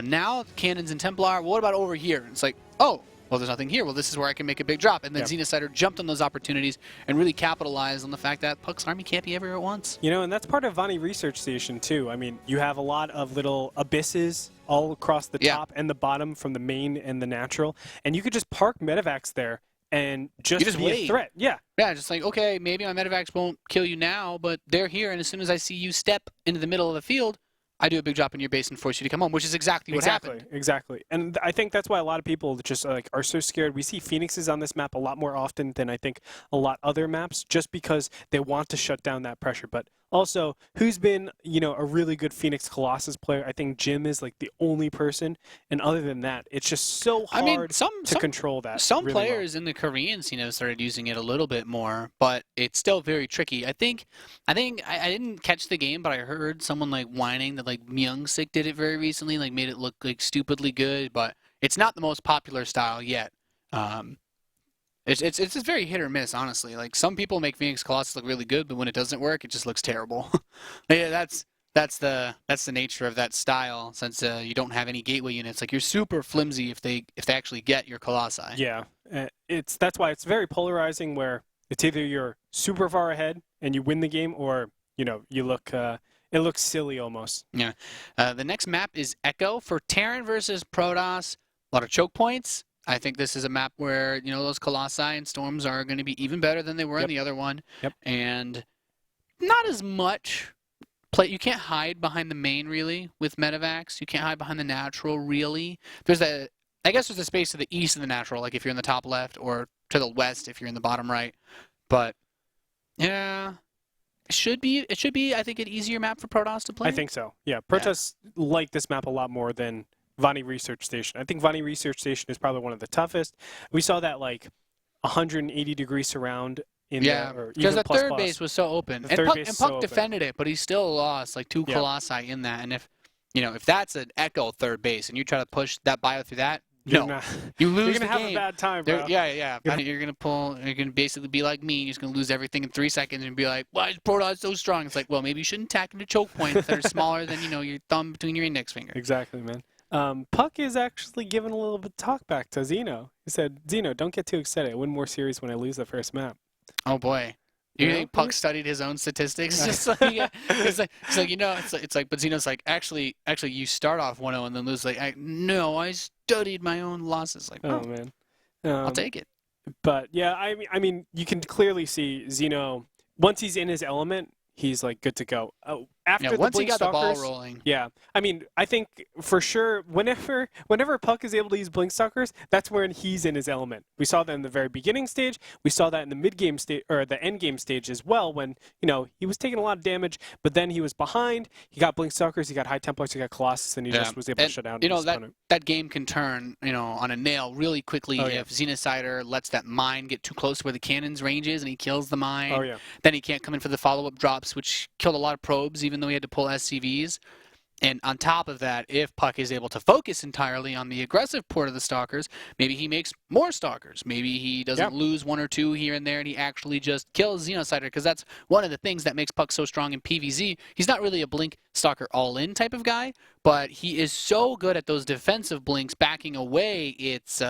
Now, Cannons and Templar. What about over here? It's like, oh, well, there's nothing here. Well, this is where I can make a big drop. And then Xenocider jumped on those opportunities and really capitalized on the fact that puCK's army can't be everywhere at once. And that's part of Vani Research Station, too. I mean, you have a lot of little abysses all across the top and the bottom from the main and the natural. And you could just park medevacs there and just be a threat. Yeah, just like, okay, maybe my medevacs won't kill you now, but they're here. And as soon as I see you step into the middle of the field, I do a big drop in your base and force you to come home, which is exactly what happened. Exactly. And I think that's why a lot of people just are so scared. We see Phoenixes on this map a lot more often than I think a lot other maps, just because they want to shut down that pressure. But also, who's been, a really good Phoenix Colossus player? I think Jim is like the only person. And other than that, it's just so hard to control that. Some players in the Korean scene started using it a little bit more, but it's still very tricky. I think I didn't catch the game, but I heard someone like whining that like Myung-sik did it very recently, like made it look like stupidly good, but it's not the most popular style yet. It's just very hit or miss, honestly. Like, some people make Phoenix Colossus look really good, but when it doesn't work, it just looks terrible. Yeah, that's the nature of that style. Since you don't have any gateway units, like you're super flimsy if they actually get your Colossi. Yeah, that's why it's very polarizing. Where it's either you're super far ahead and you win the game, or you look it looks silly almost. Yeah. The next map is Echo for Terran versus Protoss. A lot of choke points. I think this is a map where, those Colossi and Storms are going to be even better than they were in the other one. Yep. And not as much play. You can't hide behind the main, really, with Medivacs. You can't hide behind the natural, really. I guess there's a space to the east of the natural, like if you're in the top left, or to the west if you're in the bottom right. But, yeah, it should be, I think, an easier map for Protoss to play. I think so. Yeah, Protoss like this map a lot more than Vani Research Station. I think Vani Research Station is probably one of the toughest. We saw that 180-degree surround in there. Because the third base was so open. And puCK defended it, but he still lost 2 Colossi in that. And if that's an Echo third base and you try to push that bio through that, you lose you're the game. You're going to have a bad time, bro. Yeah. You're going to basically be like me. You're just going to lose everything in 3 seconds and be like, why is Protoss so strong? It's like, well, maybe you shouldn't attack into choke points that are smaller than, your thumb between your index finger. Exactly, man. puCK is actually giving a little bit of talk back to Xeno. He said, Xeno, don't get too excited. I win more series when I lose the first map. Oh, boy. You think puCK studied his own statistics? Just but Xeno's like, actually, you start off 1-0 and then lose. No, I studied my own losses. Oh man, I'll take it. But yeah, I mean, you can clearly see Xeno once he's in his element. He's good to go. After once he got the ball Stalkers, rolling. Yeah, I mean, I think for sure, whenever puCK is able to use Blink Stalkers, that's when he's in his element. We saw that in the very beginning stage. We saw that in the mid game stage or the end game stage as well. When he was taking a lot of damage, but then he was behind. He got Blink Stalkers, he got High Templars, he got Colossus, and he just was able to shut down. That game can turn on a nail really quickly if Xenocider lets that mine get too close to where the cannon's range is and he kills the mine. Oh yeah. Then he can't come in for the follow-up drops, which killed a lot of probes, even though he had to pull SCVs. And on top of that, if puCK is able to focus entirely on the aggressive port of the Stalkers, maybe he makes more Stalkers. Maybe he doesn't lose 1 or 2 here and there, and he actually just kills Xenocider, because that's one of the things that makes puCK so strong in PvZ. He's not really a Blink Stalker all-in type of guy, but he is so good at those defensive blinks backing away, it's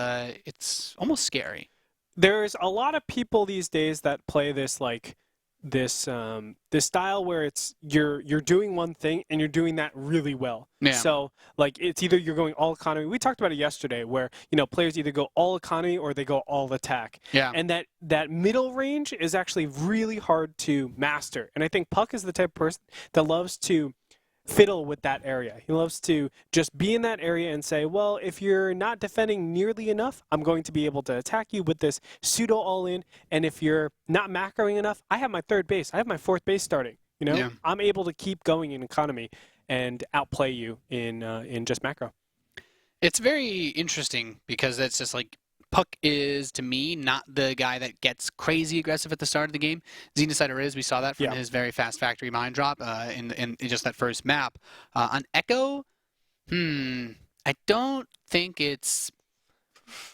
almost scary. There's a lot of people these days that play this this style where it's you're doing one thing and you're doing that really well. Yeah. So it's either you're going all economy. We talked about it yesterday where players either go all economy or they go all attack. Yeah. And that middle range is actually really hard to master. And I think puCK is the type of person that loves to fiddle with that area. He loves to just be in that area and say, well, if you're not defending nearly enough, I'm going to be able to attack you with this pseudo all-in. And if you're not macroing enough, I have my third base. I have my fourth base starting. I'm able to keep going in economy and outplay you in just macro. It's very interesting because it's just puCK is, to me, not the guy that gets crazy aggressive at the start of the game. Xenocider is. We saw that from his very fast factory mine drop in just that first map. On Echo, I don't think it's...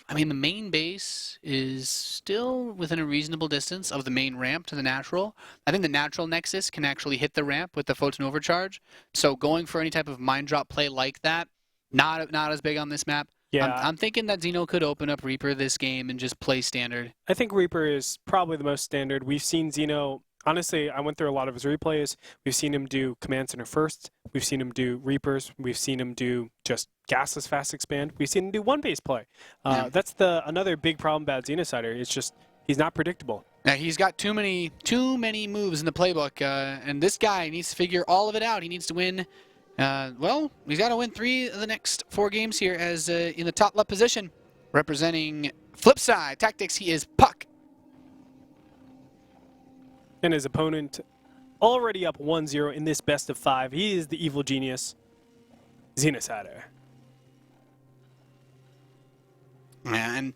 I mean, the main base is still within a reasonable distance of the main ramp to the natural. I think the natural nexus can actually hit the ramp with the photon overcharge. So going for any type of mine drop play like that, not as big on this map. Yeah, I'm thinking that Xeno could open up Reaper this game and just play standard. I think Reaper is probably the most standard. We've seen Xeno, honestly, I went through a lot of his replays. We've seen him do Command Center first. We've seen him do Reapers. We've seen him do just gasless fast expand. We've seen him do one base play. That's another big problem about Xenocider. It's just he's not predictable. Yeah, he's got too many moves in the playbook, and this guy needs to figure all of it out. He needs to win. He's got to win 3 of the next 4 games here as in the top left position. Representing Flipside Tactics, he is puCK. And his opponent already up 1-0 in this best of 5. He is the evil genius, Xenocider. Yeah, and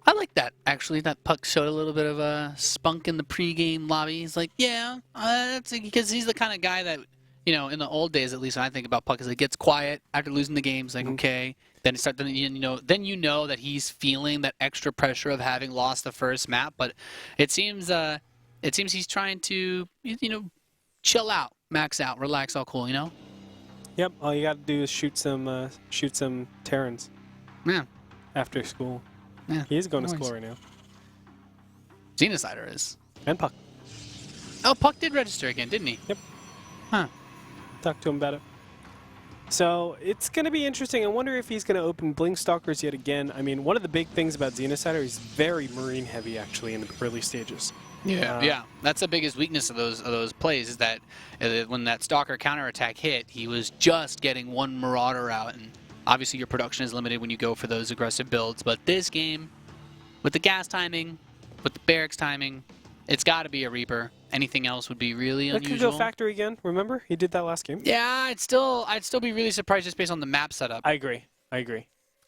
I like that, actually, that puCK showed a little bit of a spunk in the pregame lobby. He's like, that's because he's the kind of guy that... in the old days, at least when I think about puCK, is it gets quiet after losing the game. It's like, okay. Then you know that he's feeling that extra pressure of having lost the first map. But it seems he's trying to, chill out, max out, relax, all cool, Yep. All you got to do is shoot some Terrans. Yeah. After school. Yeah. He is going to school right now. Xenocider is. And puCK. Oh, puCK did register again, didn't he? Yep. Huh. Talk to him about it. So it's going to be interesting. I wonder if he's going to open Blink Stalkers yet again. I mean, one of the big things about Xenocider, he's very Marine heavy actually in the early stages. Yeah, that's the biggest weakness of those plays is that when that Stalker counterattack hit, he was just getting one Marauder out, and obviously your production is limited when you go for those aggressive builds. But this game, with the gas timing, with the barracks timing, it's got to be a Reaper. Anything else would be really unusual. That could go factory again. Remember, he did that last game. Yeah, I'd still be really surprised just based on the map setup. I agree.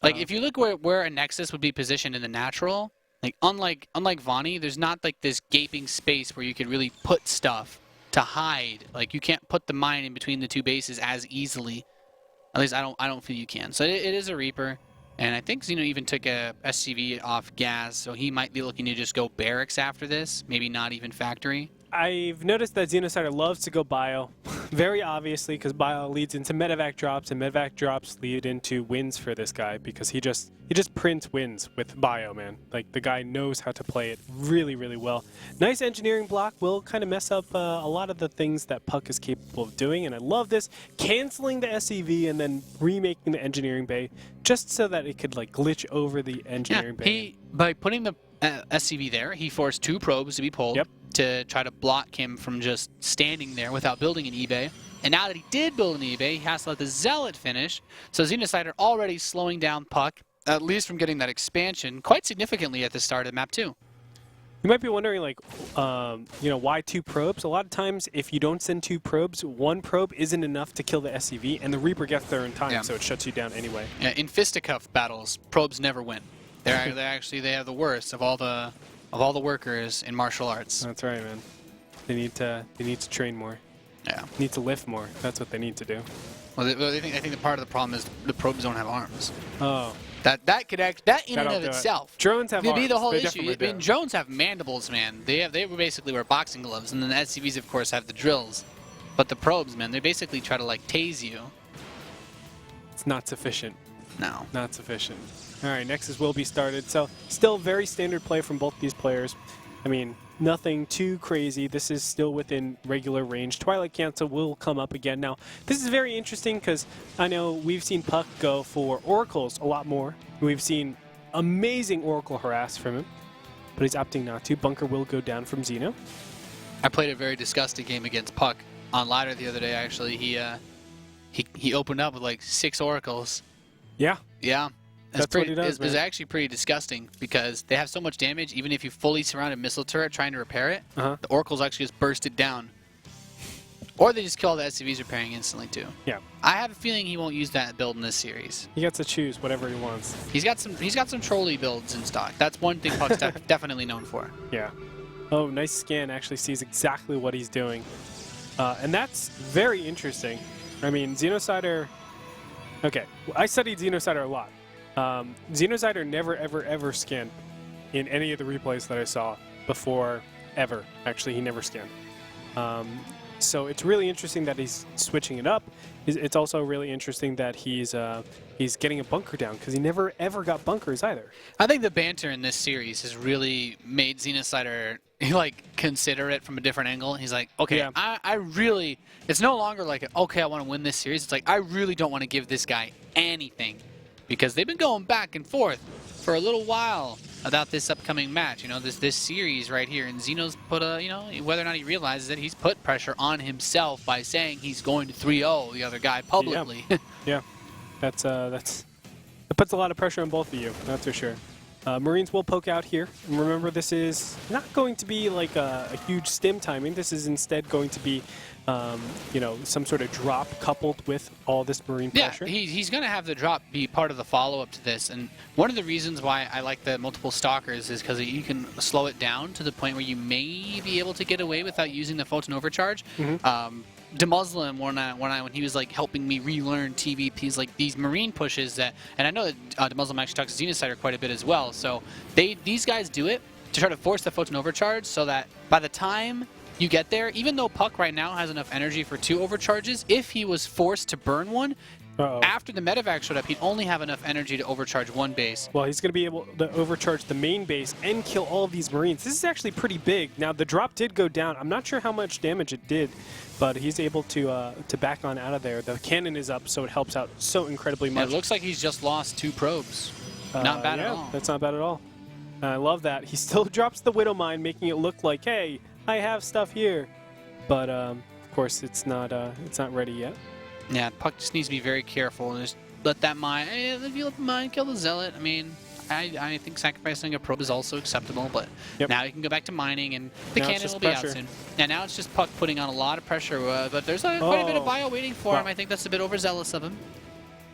Like if you look where a Nexus would be positioned in the natural, like unlike Vani, there's not like this gaping space where you could really put stuff to hide. Like you can't put the mine in between the two bases as easily. At least I don't feel you can. So it is a Reaper. And I think Xeno even took a SCV off gas, so he might be looking to just go barracks after this, maybe not even factory. I've noticed that Xenocider loves to go bio, very obviously, because bio leads into medevac drops, and medevac drops lead into wins for this guy because he just prints wins with bio, man. Like the guy knows how to play it really, really well. Nice engineering block will kind of mess up a lot of the things that puCK is capable of doing, and I love this, canceling the SCV and then remaking the engineering bay just so that it could like glitch over the engineering bay. By putting the SCV there, he forced 2 probes to be pulled. Yep. To try to block him from just standing there without building an eBay. And now that he did build an eBay, he has to let the Zealot finish. So Xenocider already slowing down puCK, at least from getting that expansion, quite significantly at the start of map 2. You might be wondering, like, why 2 probes? A lot of times, if you don't send 2 probes, 1 probe isn't enough to kill the SCV, and the Reaper gets there in time, so it shuts you down anyway. Yeah, in fisticuff battles, probes never win. They have the worst of all the workers in martial arts. That's right, man. They need to train more. Yeah. Need to lift more. That's what they need to do. Well, I think the part of the problem is the probes don't have arms. Oh. That in and of itself. Drones have arms. Be the whole they issue. I mean, drones have mandibles, man. They basically wear boxing gloves, and then the SCVs, of course, have the drills. But the probes, man, they basically try to like tase you. It's not sufficient. No. Not sufficient. All right, Nexus will be started. So still very standard play from both these players. I mean, nothing too crazy. This is still within regular range. Twilight Cancel will come up again. Now, this is very interesting because I know we've seen puCK go for Oracles a lot more. We've seen amazing Oracle harass from him, but he's opting not to. Bunker will go down from Xeno. I played a very disgusting game against puCK on ladder the other day, actually. He opened up with like 6 Oracles. Yeah. Yeah. That's what he does, It's actually pretty disgusting because they have so much damage. Even if you fully surround a missile turret trying to repair it, the Oracles actually just burst it down. Or they just kill all the SCVs repairing instantly too. Yeah. I have a feeling he won't use that build in this series. He gets to choose whatever he wants. He's got some trolley builds in stock. That's one thing puCK's definitely known for. Yeah. Oh, nice scan. Actually sees exactly what he's doing. And that's very interesting. I mean, Xenocider... Okay, I studied Xenocider a lot. Xenocider never, ever scanned in any of the replays that I saw before, ever. Actually, he never scanned. So it's really interesting that he's switching it up. It's also really interesting that he's getting a bunker down because he never, ever got bunkers either. I think the banter in this series has really made Xenocider like consider it from a different angle. He's like, okay, yeah. I really, it's no longer like, okay, I want to win this series. It's like, I really don't want to give this guy anything. Because they've been going back and forth for a little while about this upcoming match. You know, this series right here. And Xeno's put whether or not he realizes it, he's put pressure on himself by saying he's going to 3-0 the other guy publicly. Yeah, that puts a lot of pressure on both of you, that's for sure. Marines will poke out here. And remember, this is not going to be like a huge stim timing. This is instead going to be, some sort of drop coupled with all this Marine pressure. Yeah, he's going to have the drop be part of the follow-up to this. And one of the reasons why I like the multiple stalkers is because you can slow it down to the point where you may be able to get away without using the photon overcharge. DeMuslim, when he was like helping me relearn TVPs, like these Marine pushes that, and I know that DeMuslim actually talks to Xenocider quite a bit as well. So these guys do it to try to force the photon overcharge, so that by the time you get there, even though puCK right now has enough energy for 2 overcharges, if he was forced to burn one, After the medevac showed up, he'd only have enough energy to overcharge one base. Well, he's going to be able to overcharge the main base and kill all of these Marines. This is actually pretty big. Now, the drop did go down. I'm not sure how much damage it did, but he's able to back on out of there. The cannon is up, so it helps out so incredibly much. It looks like he's just lost 2 probes. Not bad at all. That's not bad at all. I love that. He still drops the Widow Mine, making it look like, hey, I have stuff here. But, of course, it's not ready yet. Yeah, puCK just needs to be very careful and just let that mine. If you let the mine kill the zealot, I mean, I think sacrificing a probe is also acceptable. But now you can go back to mining, and the cannon will be out soon. Yeah, now it's just puCK putting on a lot of pressure. But there's quite a bit of bio waiting for him. I think that's a bit overzealous of him.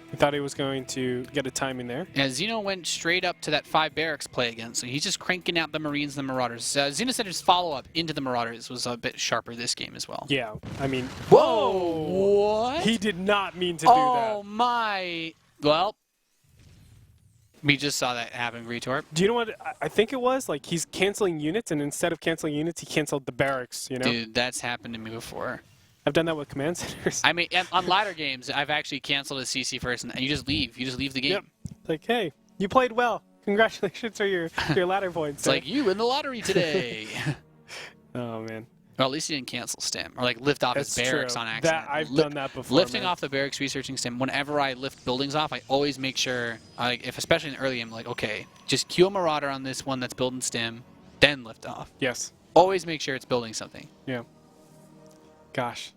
I thought he was going to get a timing there. Yeah, Xeno went straight up to that 5 barracks play again, so he's just cranking out the Marines and the Marauders. Xenocider's follow-up into the Marauders was a bit sharper this game as well. Yeah, I mean... Whoa! What? He did not mean to do that. Oh, my... Well, we just saw that happen, Retort. Do you know what I think it was? Like, he's canceling units, and instead of canceling units, he canceled the barracks, you know? Dude, that's happened to me before. I've done that with command centers. I mean, on ladder games, I've actually canceled a CC first, and you just leave. You just leave the game. Yep. Like, hey, you played well. Congratulations for your ladder points. It's like, you win the lottery today. Oh, man. Well, at least he didn't cancel stim, or like lift off his barracks on accident. I've done that before. Lifting off the barracks, researching stim. Whenever I lift buildings off, I always make sure, if especially in the early game, like, okay, just queue a Marauder on this one that's building stim, then lift off. Yes. Always make sure it's building something. Yeah. Gosh.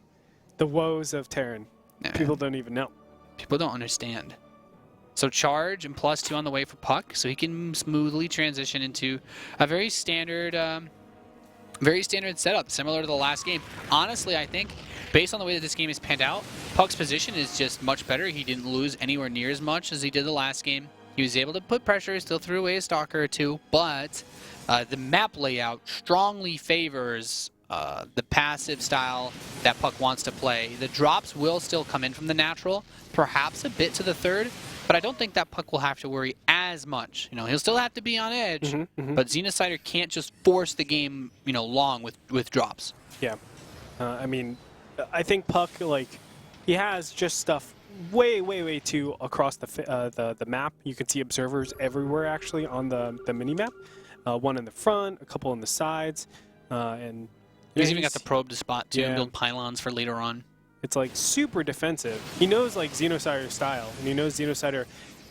The woes of Terran. Yeah. People don't even know. People don't understand. So charge and +2 on the way for puCK, so he can smoothly transition into a very standard setup, similar to the last game. Honestly, I think, based on the way that this game is panned out, puCK's position is just much better. He didn't lose anywhere near as much as he did the last game. He was able to put pressure, still threw away a Stalker or 2, but the map layout strongly favors the passive style that puCK wants to play. The drops will still come in from the natural, perhaps a bit to the 3rd, but I don't think that puCK will have to worry as much. You know, he'll still have to be on edge, but Xenocider can't just force the game, you know, long with drops. Yeah. I mean, I think puCK, like, he has just stuff way too across the map. You can see observers everywhere, actually, on the mini-map. One in the front, a couple on the sides, and... He's even got the probe to spot, too, and build pylons for later on. It's, like, super defensive. He knows, like, Xenocider's style, and he knows Xenocider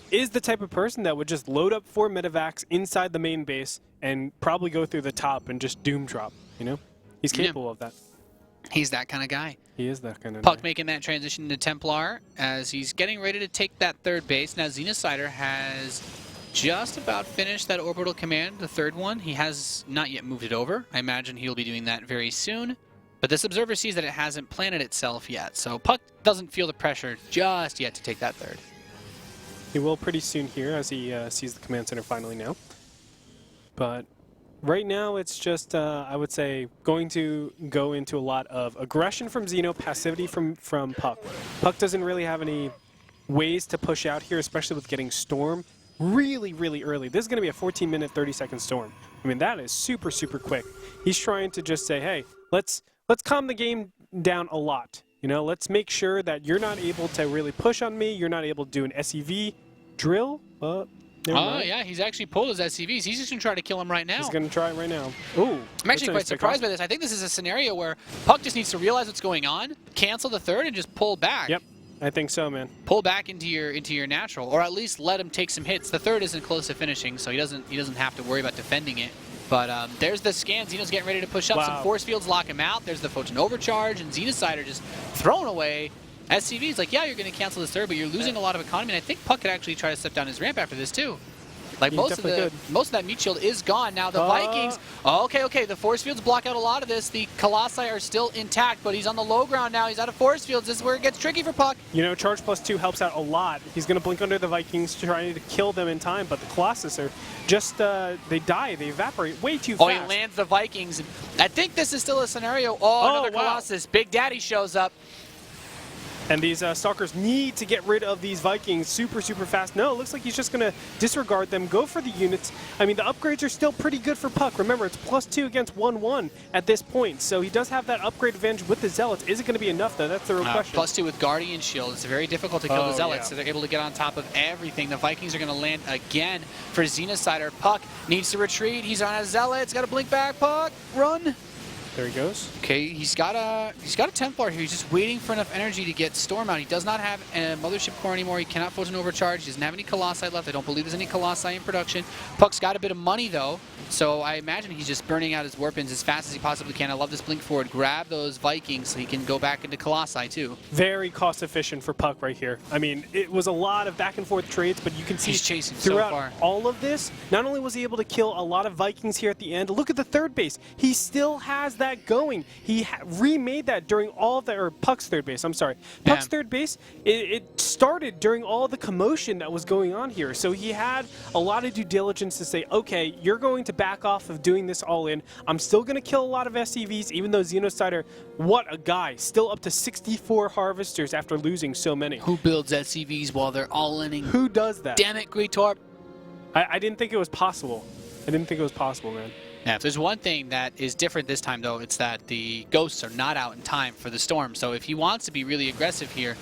is the type of person that would just load up 4 medevacs inside the main base and probably go through the top and just doom drop, you know? He's capable of that. He's that kind of guy. He is that kind of guy. puCK making that transition into Templar as he's getting ready to take that 3rd base. Now, Xenocider has just about finished that orbital command, the 3rd one. He has not yet moved it over. I imagine he'll be doing that very soon. But this observer sees that it hasn't planted itself yet, so puCK doesn't feel the pressure just yet to take that 3rd. He will pretty soon here as he sees the command center finally now. But right now it's just, I would say, going to go into a lot of aggression from Xeno, passivity from puCK. puCK doesn't really have any ways to push out here, especially with getting Storm really early. This is going to be a 14-minute, 30-second Storm. I mean, that is super quick. He's trying to just say, hey, let's calm the game down a lot. You know, let's make sure that you're not able to really push on me. You're not able to do an SEV drill. Yeah, he's actually pulled his SCVs. He's just going to try to kill him right now. He's going to try it right now. Ooh. I'm actually quite surprised by this. I think this is a scenario where puCK just needs to realize what's going on, cancel the 3rd, and just pull back. Yep. I think so, man. Pull back into your natural, or at least let him take some hits. The 3rd isn't close to finishing, so he doesn't have to worry about defending it. But there's the scan. Xeno's getting ready to push up. Some force fields lock him out. There's the Photon Overcharge, and Xenocider just thrown away. SCV's like, yeah, you're going to cancel this 3rd, but you're losing a lot of economy. And I think puCK could actually try to step down his ramp after this too. Like most of that meat shield is gone. Now the Vikings, okay, the force fields block out a lot of this. The Colossi are still intact, but he's on the low ground now. He's out of force fields. This is where it gets tricky for puCK. You know, charge +2 helps out a lot. He's going to blink under the Vikings, trying to kill them in time, but the Colossus are just, they die, they evaporate way too fast. Oh, he lands the Vikings. I think this is still a scenario. Oh, another Colossus. Big Daddy shows up. And these Stalkers need to get rid of these Vikings super fast. No, it looks like he's just going to disregard them, go for the units. I mean, the upgrades are still pretty good for puCK. Remember, it's +2 against 1-1 at this point. So he does have that upgrade advantage with the Zealots. Is it going to be enough, though? That's the real question. +2 with Guardian Shield. It's very difficult to kill the Zealots, so they're able to get on top of everything. The Vikings are going to land again for Xenocider. puCK needs to retreat. He's on a Zealot. He's got to blink back. puCK, run. There he goes. Okay, he's got a Templar here. He's just waiting for enough energy to get Storm out. He does not have a Mothership Core anymore. He cannot force an overcharge. He doesn't have any Colossi left. I don't believe there's any Colossi in production. puCK's got a bit of money, though, so I imagine he's just burning out his Warpins as fast as he possibly can. I love this blink forward. Grab those Vikings so he can go back into Colossi, too. Very cost-efficient for puCK right here. I mean, it was a lot of back-and-forth trades, but you can see he's chasing throughout so far. all of this, not only was he able to kill a lot of Vikings here at the end, look at the third base. He still has that going. He remade that during all the, or puCK's third base, I'm sorry. puCK's third base, it started during all the commotion that was going on here. So he had a lot of due diligence to say, okay, you're going to back off of doing this all in. I'm still going to kill a lot of SCVs, even though Xenocider, what a guy, still up to 64 harvesters after losing so many. Who builds SCVs while they're all-inning? Who does that? Damn it, Great Torp. I didn't think it was possible. I didn't think it was possible, man. Yeah, if there's one thing that is different this time, though, it's that the Ghosts are not out in time for the Storm. So if he wants to be really aggressive here,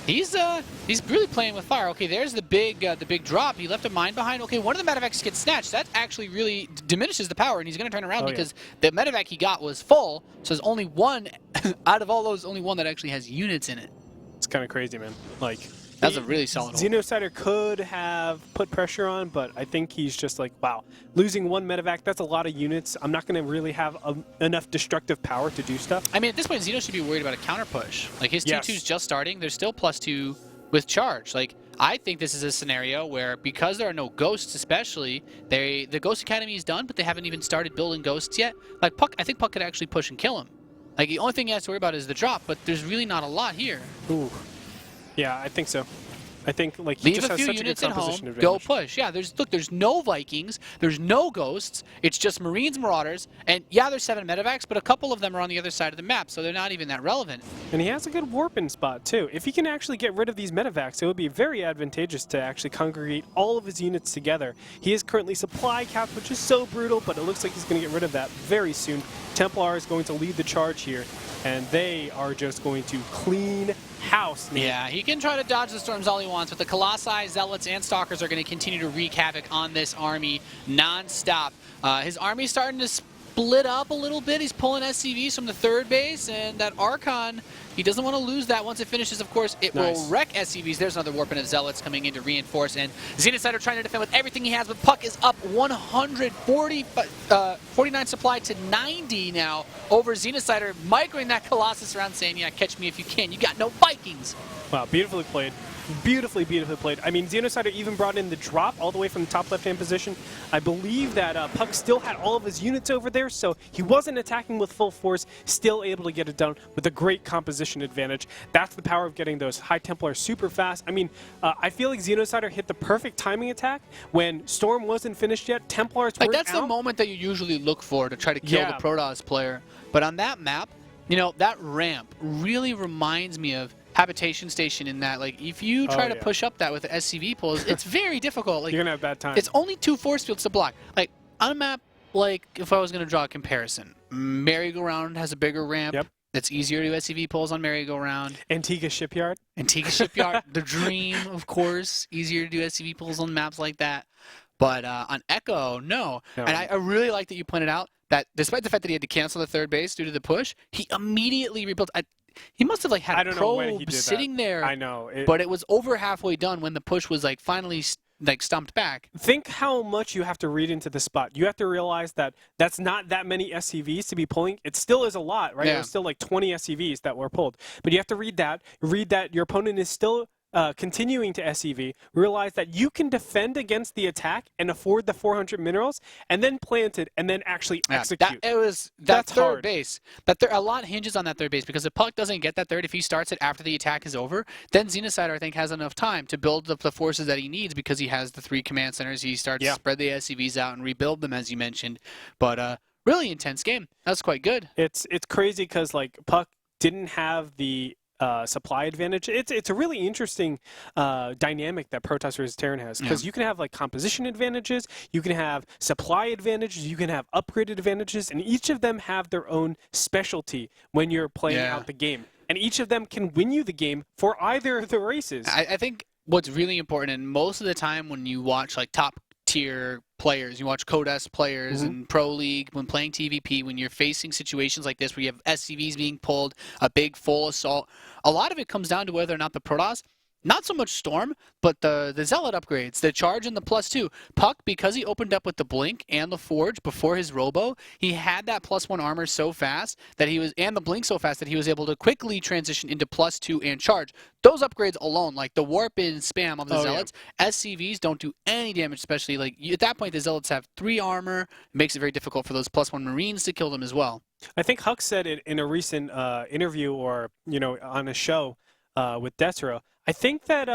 he's really playing with fire. Okay, there's the big drop. He left a mine behind. Okay, one of the Medivacs gets snatched. That actually really diminishes the power, and he's going to turn around because the Medivac he got was full. So there's only one out of all those, only one that actually has units in it. It's kind of crazy, man. Like, that's a really solid hold. Xenocider could have put pressure on, but I think he's just like, wow, losing one Medivac, that's a lot of units. I'm not going to really have enough destructive power to do stuff. I mean, at this point, Xeno should be worried about a counter push. Like, his 2-2's just starting. There's still +2 with charge. Like, I think this is a scenario where, because there are no ghosts especially, the Ghost Academy is done, but they haven't even started building ghosts yet. Like, puCK, I think puCK could actually push and kill him. Like, the only thing he has to worry about is the drop, but there's really not a lot here. Ooh. Yeah, I think so. I think like he leave just a has few such units a at good home, composition go advantage. push. Yeah, there's no Vikings, there's no Ghosts, it's just Marines, Marauders, and yeah, there's 7 Medivacs, but a couple of them are on the other side of the map, so they're not even that relevant. And he has a good warping spot too. If he can actually get rid of these Medivacs, it would be very advantageous to actually congregate all of his units together. He is currently supply capped, which is so brutal, but it looks like he's going to get rid of that very soon. Templar is going to lead the charge here, and they are just going to clean house. Man. Yeah, he can try to dodge the storms all he wants, but the Colossi, Zealots, and Stalkers are going to continue to wreak havoc on this army non-stop. His army's starting to split up a little bit. He's pulling SCVs from the third base, and that Archon, he doesn't want to lose that. Once it finishes, of course, it will wreck SCVs. There's another Warpin of Zealots coming in to reinforce, and Xenocider trying to defend with everything he has, but puCK is up 49 supply to 90 now over Xenocider, microing that Colossus around, saying, yeah, catch me if you can. You got no Vikings. Wow, beautifully played. Beautifully played. I mean, Xenocider even brought in the drop all the way from the top left-hand position. I believe that puCK still had all of his units over there, so he wasn't attacking with full force, still able to get it done with a great composition advantage. That's the power of getting those High Templars super fast. I mean, I feel like Xenocider hit the perfect timing attack when Storm wasn't finished yet. Templars weren't that's out. the moment that you usually look for to try to kill the Protoss player. But on that map, you know, that ramp really reminds me of Habitation Station in that, like, if you try to push up that with the SCV pulls, it's very difficult. Like, you're gonna have a bad time. It's only 2 force fields to block. Like, on a map, like, if I was going to draw a comparison, Merry-Go-Round has a bigger ramp. Yep. It's easier to do SCV pulls on Merry-Go-Round. Antigua Shipyard. Antigua Shipyard, the dream, of course. Easier to do SCV pulls on maps like that. But on Echo, no. And I really like that you pointed out that despite the fact that he had to cancel the third base due to the push, he immediately rebuilt. He must have like had a probe sitting there. I know. But it was over halfway done when the push was like finally like stomped back. Think how much you have to read into the spot. You have to realize that that's not that many SCVs to be pulling. It still is a lot, right? Yeah. There's still like 20 SCVs that were pulled. But you have to read that your opponent is still continuing to SCV, realize that you can defend against the attack and afford the 400 minerals, and then plant it, and then actually execute. That's third hard. Base. A lot hinges on that third base, because if puCK doesn't get that third, if he starts it after the attack is over, then Xenocider, I think, has enough time to build up the forces that he needs, because he has the 3 command centers. He starts to spread the SCVs out and rebuild them, as you mentioned. But really intense game. That was quite good. It's crazy because like puCK didn't have the supply advantage. It's a really interesting dynamic that Protoss versus Terran has, because you can have like composition advantages, you can have supply advantages, you can have upgraded advantages, and each of them have their own specialty when you're playing out the game, and each of them can win you the game for either of the races. I think what's really important, and most of the time when you watch like top tier players, you watch Code S players in Pro League, when playing TVP, when you're facing situations like this where you have SCVs being pulled, a big full assault, a lot of it comes down to whether or not the Protoss, not so much Storm, but the Zealot upgrades, the charge and the +2. puCK, because he opened up with the Blink and the Forge before his Robo, he had that +1 armor so fast that he was, and the Blink so fast that he was able to quickly transition into +2 and charge. Those upgrades alone, like the warp and spam of the Zealots, SCVs don't do any damage, especially like at that point the Zealots have 3 armor. It makes it very difficult for those +1 Marines to kill them as well. I think Huck said it in a recent interview, or on a show with Detro. I think that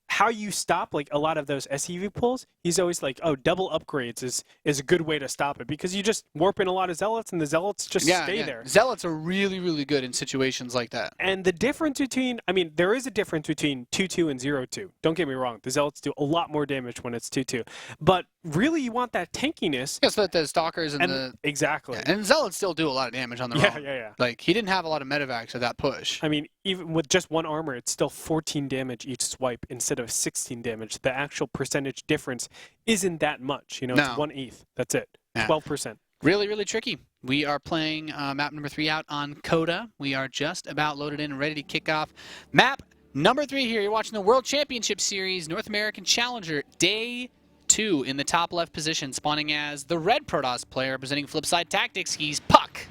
how you stop like a lot of those SCV pulls, he's always like, oh, double upgrades is a good way to stop it, because you just warp in a lot of Zealots and the Zealots just stay there. Zealots are really, really good in situations like that. And the difference between, I mean, there is a difference between 2-2 and 0-2. Don't get me wrong. The Zealots do a lot more damage when it's 2-2. But really you want that tankiness. Yeah, so that the Stalkers and the... Exactly. Yeah, and Zealots still do a lot of damage on their own. Yeah. Like, he didn't have a lot of medevacs at that push. I mean, even with just 1 armor, it's still 14 damage each swipe instead of 16 damage. The actual percentage difference isn't that much. It's 1/8. That's it. 12%. Really, really tricky. We are playing map number 3 out on Coda. We are just about loaded in and ready to kick off map number 3 here. You're watching the World Championship Series, North American Challenger, Day 2 in the top left position, spawning as the red Protoss player, representing Flipside Tactics. He's puCK.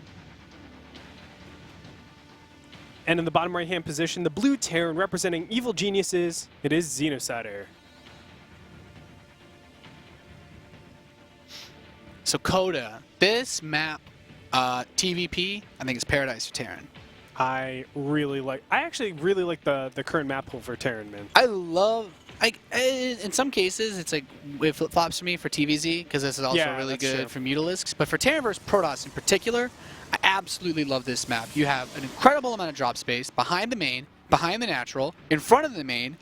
And in the bottom right-hand position, the blue Terran, representing evil geniuses, it is Xenocider. So Coda, this map, TVP, I think it's paradise for Terran. I actually really like the current map pool for Terran, man. I love, in some cases, it's like, it flip-flops for me for TVZ, because this is also really good for Mutalisks. But for Terran versus Protoss in particular, I absolutely love this map. You have an incredible amount of drop space behind the main, behind the natural, in front of the main,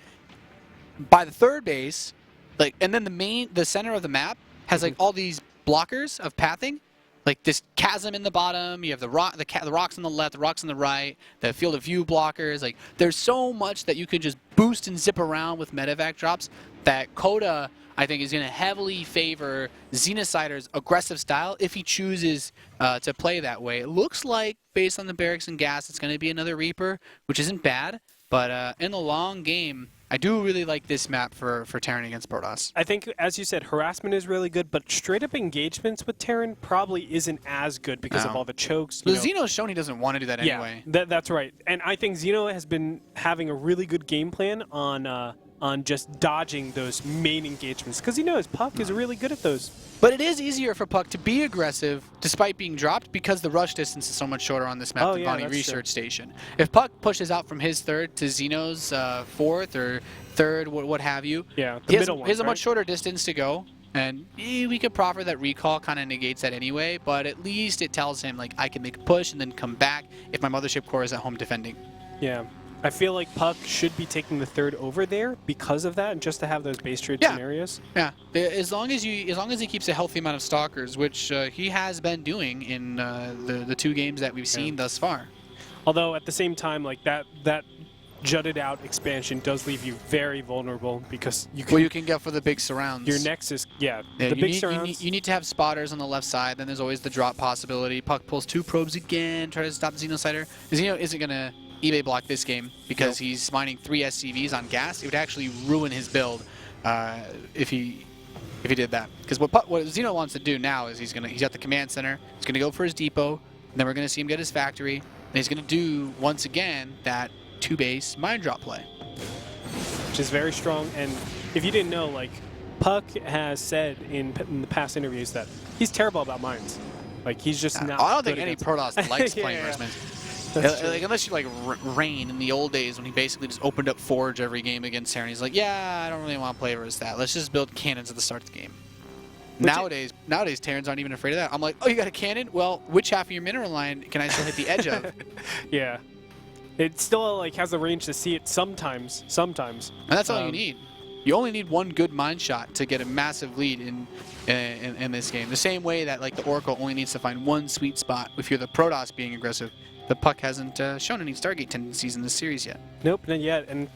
by the third base, like, and then the center of the map has like all these blockers of pathing, like this chasm in the bottom. You have the rocks on the left, the rocks on the right, the field of view blockers. Like, there's so much that you can just boost and zip around with medevac drops that Coda, I think, is going to heavily favor Xenocider's aggressive style if he chooses to play that way. It looks like, based on the barracks and gas, it's going to be another Reaper, which isn't bad. But in the long game, I do really like this map for Terran against Protoss. I think, as you said, harassment is really good, but straight-up engagements with Terran probably isn't as good because of all the chokes. Xeno's shown he doesn't want to do that anyway. That's right. And I think Xeno has been having a really good game plan on just dodging those main engagements, because he knows puCK is really good at those. But it is easier for puCK to be aggressive despite being dropped, because the rush distance is so much shorter on this map than Bonnie Research Station. If puCK pushes out from his third to Xeno's fourth or third, what have you, he has a much shorter distance to go. And we could proffer that recall kind of negates that anyway, but at least it tells him, like, I can make a push and then come back if my mothership core is at home defending. Yeah. I feel like puCK should be taking the third over there because of that, just to have those base trade scenarios. Yeah, as long as he keeps a healthy amount of stalkers, which he has been doing in the 2 games that we've seen thus far. Although at the same time, like that jutted out expansion does leave you very vulnerable, because you can go for the big surrounds. Your Nexus, the big surrounds. You need to have spotters on the left side. Then there's always the drop possibility. puCK pulls 2 probes again, try to stop Xenocider. Xeno isn't gonna eBay block this game because he's mining 3 SCVs on gas. It would actually ruin his build if he did that. Because what Xeno wants to do now is he's got the command center. He's gonna go for his depot. And then we're gonna see him get his factory. And he's gonna do once again that 2-base mine drop play, which is very strong. And if you didn't know, like, puCK has said in the past interviews that he's terrible about mines. Like, he's just not. I don't think any Protoss likes playing versus mines. Like, unless you like Rain in the old days when he basically just opened up Forge every game against Terran. He's like, yeah, I don't really want to play versus that. Let's just build cannons at the start of the game. Nowadays, Terrans aren't even afraid of that. I'm like, oh, you got a cannon? Well, which half of your mineral line can I still hit the edge of? Yeah. it still like has the range to see it sometimes. And that's all you need. You only need one good mine shot to get a massive lead in this game. The same way that like the Oracle only needs to find one sweet spot if you're the Protoss being aggressive. The puck hasn't shown any Stargate tendencies in this series yet. Nope, not yet. And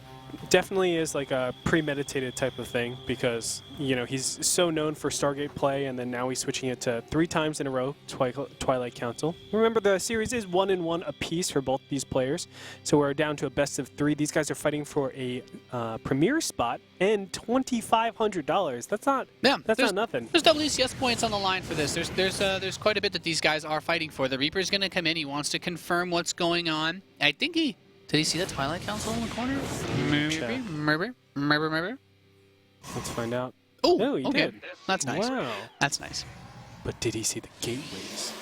definitely is like a premeditated type of thing because, you know, he's so known for Stargate play, and then now he's switching it to 3 times in a row, Twilight Council. Remember, the series is 1-1 apiece for both these players, so we're down to a best of 3. These guys are fighting for a premier spot and $2,500. That's not nothing. There's WCS points on the line for this. There's quite a bit that these guys are fighting for. The Reaper's going to come in. He wants to confirm what's going on. I think did he see the Twilight Council in the corner? Maybe. Let's find out. Oh, he okay. did. That's nice. Wow. That's nice. But did he see the gateways?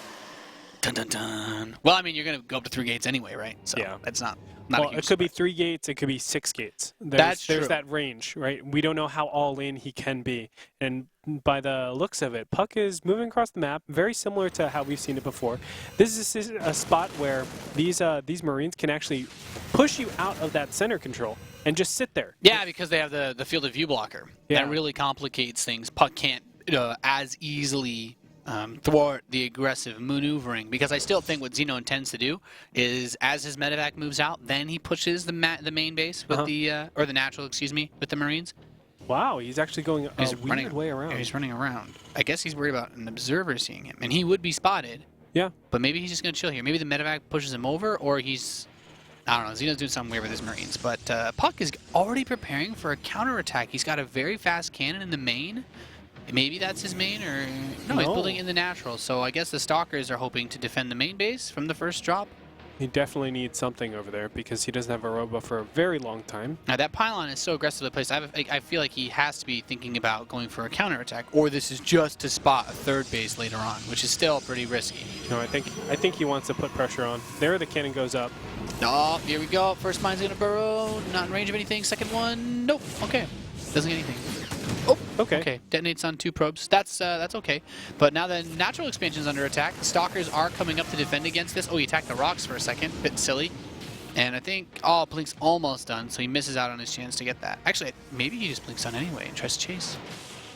Dun dun dun. Well, I mean, you're gonna go up to 3 gates anyway, right? So yeah. That's not Well, a huge it could be surprise. 3 gates. It could be 6 gates. That's true. There's that range, right? We don't know how all in he can be, and by the looks of it, puCK is moving across the map, very similar to how we've seen it before. This is a spot where these Marines can actually push you out of that center control and just sit there. Yeah, because they have the field of view blocker. Yeah. That really complicates things. puCK can't as easily thwart the aggressive maneuvering, because I still think what Xeno intends to do is, as his medevac moves out, then he pushes the main base with or the natural, with the Marines. Wow, he's actually going a weird way around. Yeah, he's running around. I guess he's worried about an observer seeing him, and he would be spotted. Yeah. But maybe he's just going to chill here. Maybe the medevac pushes him over, or he's... I don't know. Xeno's doing something weird with his Marines. But puCK is already preparing for a counterattack. He's got a very fast cannon in the main. Maybe that's his main, or... No, he's building in the natural. So I guess the Stalkers are hoping to defend the main base from the first drop. He definitely needs something over there because he doesn't have a robo for a very long time. Now, that pylon is so aggressively placed. I feel like he has to be thinking about going for a counterattack, or this is just to spot a third base later on, which is still pretty risky. No, I think he wants to put pressure on. There, the cannon goes up. Oh, here we go. First mine's going to burrow. Not in range of anything. Second one, nope. Okay. Doesn't get anything. Oh, okay. Detonates on 2 probes. That's okay. But now the natural expansion's under attack. The Stalkers are coming up to defend against this. Oh, he attacked the rocks for a second. Bit silly. And I think, Blink's almost done, so he misses out on his chance to get that. Actually, maybe he just blinks on anyway and tries to chase.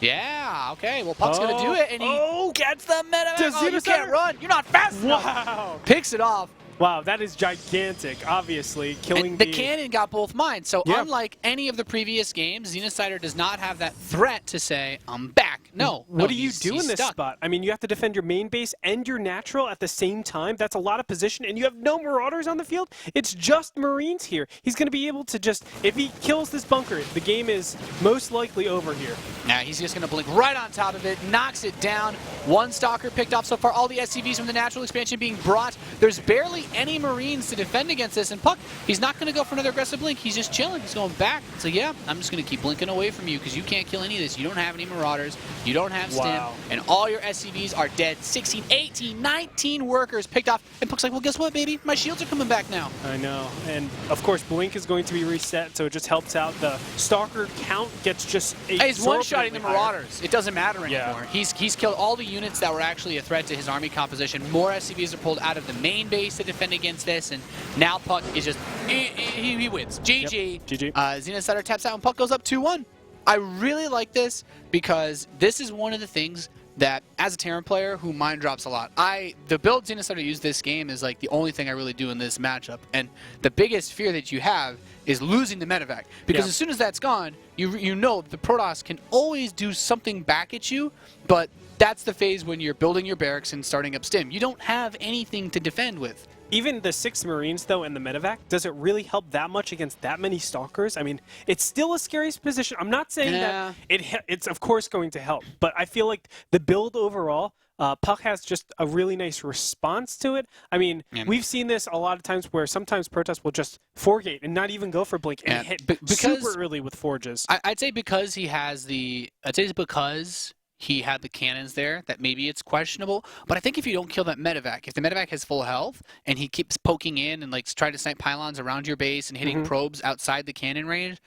Yeah, okay. Well, puCK's going to do it, and he gets the medevac. Oh, you can't run. You're not fast enough. Wow. Picks it off. Wow, that is gigantic, obviously, killing and the cannon got both mines. So unlike any of the previous games, Xenocider does not have that threat to say, I'm back. No. What do you do in this spot? I mean, you have to defend your main base and your natural at the same time. That's a lot of position, and you have no Marauders on the field. It's just Marines here. He's going to be able to just, if he kills this bunker, the game is most likely over here. Now he's just going to blink right on top of it, knocks it down. 1 Stalker picked off so far. All the SCVs from the natural expansion being brought. There's barely any Marines to defend against this, and puCK, he's not going to go for another aggressive blink. He's just chilling. He's going back. So yeah, I'm just going to keep blinking away from you because you can't kill any of this. You don't have any Marauders. You don't have Stim. And all your SCVs are dead. 16, 18, 19 workers picked off. And puCK's like, well, guess what, baby? My shields are coming back now. I know. And, of course, Blink is going to be reset, so it just helps out. The Stalker count gets just he's one-shotting the Marauders. It doesn't matter anymore. Yeah. He's killed all the units that were actually a threat to his army composition. More SCVs are pulled out of the main base to defend against this, and now puCK is just... He wins. GG. Yep. GG. Xenocider taps out, and puCK goes up 2-1. I really like this because this is one of the things that, as a Terran player who mind drops a lot, the build Xenocider used this game is like the only thing I really do in this matchup. And the biggest fear that you have is losing the medevac. Because as soon as that's gone, you know the Protoss can always do something back at you, but that's the phase when you're building your barracks and starting up Stim. You don't have anything to defend with. Even the 6 Marines, though, and the medevac, does it really help that much against that many Stalkers? I mean, it's still a scary position. I'm not saying that it's, of course, going to help, but I feel like the build overall, puCK has just a really nice response to it. I mean, we've seen this a lot of times where sometimes Protoss will just 4-gate and not even go for Blink and hit super early with Forges. I'd say because he has because he had the cannons there, that maybe it's questionable. But I think if you don't kill that medevac, if the medevac has full health and he keeps poking in and like trying to snipe pylons around your base and hitting probes outside the cannon range,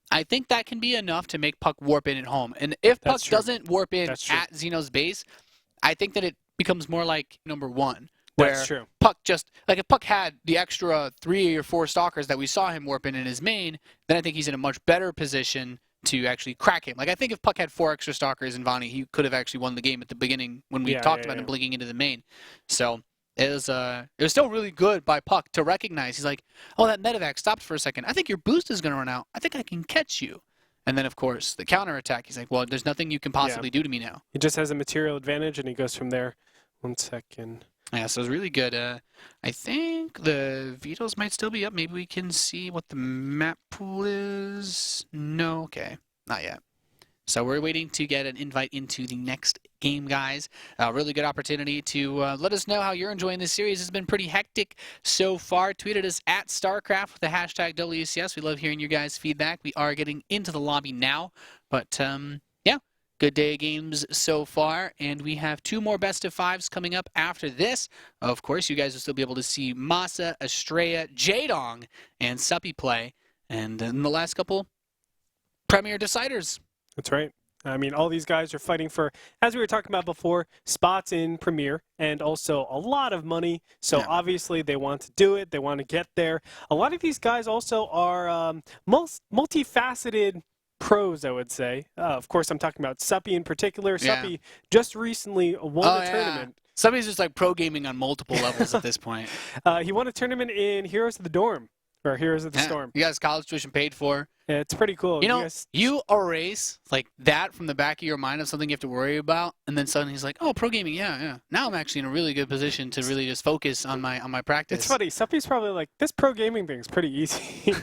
I think that can be enough to make puCK warp in at home. And if puCK doesn't warp in at Xeno's base, I think that it becomes more like number 1, Where That's true. puCK just, like, if puCK had the extra 3 or 4 stalkers that we saw him warping in his main, then I think he's in a much better position to actually crack him. Like, I think if puCK had 4 extra stalkers in Vani, he could have actually won the game at the beginning when we talked about him blinking into the main. So it was still really good by puCK to recognize. He's like, oh, that medevac stopped for a second. I think your boost is going to run out. I think I can catch you. And then, of course, the counterattack. He's like, well, there's nothing you can possibly do to me now. He just has a material advantage, and he goes from there. 1 second. Yeah, so it's really good. I think the vetoes might still be up. Maybe we can see what the map pool is. No, okay, not yet. So we're waiting to get an invite into the next game, guys. A really good opportunity to let us know how you're enjoying this series. It's been pretty hectic so far. Tweet at us at StarCraft with the hashtag WCS. We love hearing your guys' feedback. We are getting into the lobby now, but yeah. Good day of games so far, and we have 2 more best of 5s coming up after this. Of course, you guys will still be able to see Masa, Estrella, Jaedong, and Suppy play. And in the last couple, Premier Deciders. That's right. I mean, all these guys are fighting for, as we were talking about before, spots in Premier and also a lot of money. So obviously they want to do it. They want to get there. A lot of these guys also are multifaceted pros, I would say. Of course, I'm talking about Suppy in particular. Suppy just recently won the tournament. Suppy's just like pro gaming on multiple levels at this point. He won a tournament in Heroes of the Dorm, or Heroes of the Storm. You guys college tuition paid for. Yeah, it's pretty cool. You know, you erase like that from the back of your mind of something you have to worry about, and then suddenly he's like, oh, pro gaming, yeah. Now I'm actually in a really good position to really just focus on my practice. It's funny. Suppy's probably like, this pro gaming thing's pretty easy.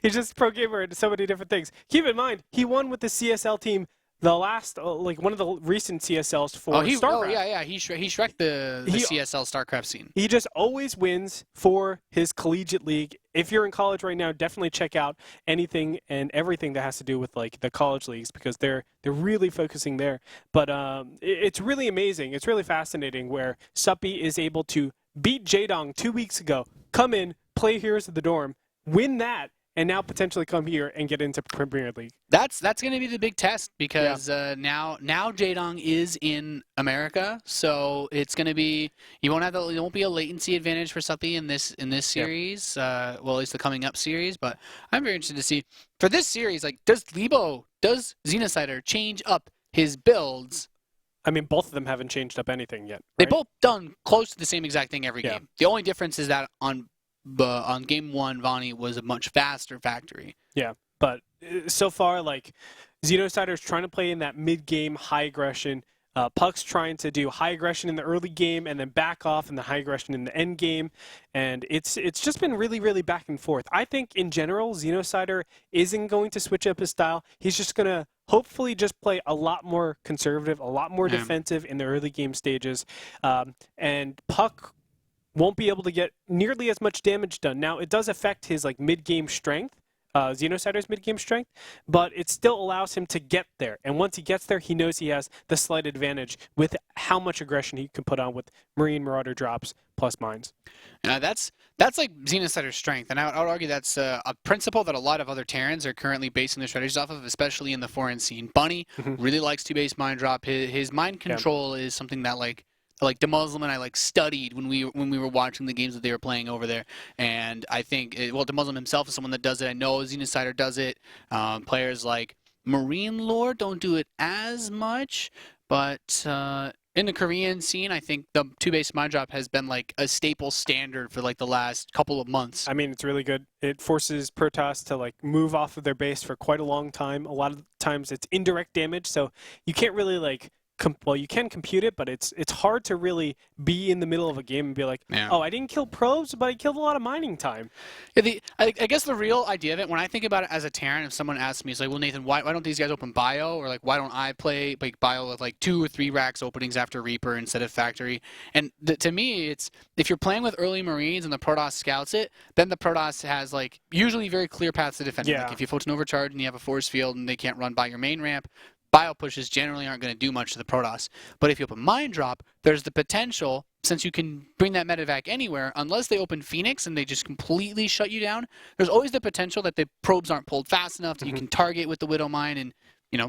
He's just a pro gamer into so many different things. Keep in mind, he won with the CSL team the last, like one of the recent CSLs for StarCraft. Oh, yeah. He shreked the CSL StarCraft scene. He just always wins for his collegiate league. If you're in college right now, definitely check out anything and everything that has to do with like the college leagues because they're really focusing there. But it's really amazing. It's really fascinating where Suppy is able to beat Jaedong 2 weeks ago, come in, play Heroes of the Dorm, win that, and now potentially come here and get into Premier League. That's going to be the big test because now Jaedong is in America, so it's going to be there won't be a latency advantage for Suppy in this series. Well, at least the coming up series. But I'm very interested to see for this series. Like, does Xenocider change up his builds? I mean, both of them haven't changed up anything yet. Right? They both done close to the same exact thing every game. The only difference is that on game 1, Vani was a much faster factory. Yeah, but so far, like, Xenocider's trying to play in that mid-game high aggression. puCK's trying to do high aggression in the early game and then back off in the high aggression in the end game. And it's just been really, really back and forth. I think, in general, Xenocider isn't going to switch up his style. He's just going to hopefully just play a lot more conservative, a lot more defensive in the early game stages. And puCK won't be able to get nearly as much damage done. Now, it does affect his like mid-game strength, Xenocider's mid-game strength, but it still allows him to get there. And once he gets there, he knows he has the slight advantage with how much aggression he can put on with Marine Marauder drops plus mines. That's like Xenocider's strength, and I would argue that's a principle that a lot of other Terrans are currently basing their strategies off of, especially in the foreign scene. Bunny really likes 2-base mine drop. His mind control is something that like DeMuslim and I studied when we were watching the games that they were playing over there, and I think DeMuslim himself is someone that does it. I know Xenocider does it. Players like Marine Lord don't do it as much, but in the Korean scene, I think the 2-base mine drop has been like a staple standard for like the last couple of months. I mean, it's really good. It forces Protoss to like move off of their base for quite a long time. A lot of times it's indirect damage, so you can't really like. Well, you can compute it, but it's hard to really be in the middle of a game and be like, oh, I didn't kill probes, but I killed a lot of mining time. Yeah, I guess the real idea of it, when I think about it as a Terran, if someone asks me, it's like, well, Nathan, why don't these guys open bio? Or like, why don't I play like bio with like 2 or 3 racks openings after Reaper instead of Factory? And to me, it's if you're playing with early Marines and the Protoss scouts it, then the Protoss has like usually very clear paths to defend. Yeah. Like if you photon overcharge and you have a force field and they can't run by your main ramp, bio pushes generally aren't going to do much to the Protoss. But if you open Mine Drop, there's the potential, since you can bring that medevac anywhere, unless they open Phoenix and they just completely shut you down, there's always the potential that the probes aren't pulled fast enough that you can target with the Widow Mine, and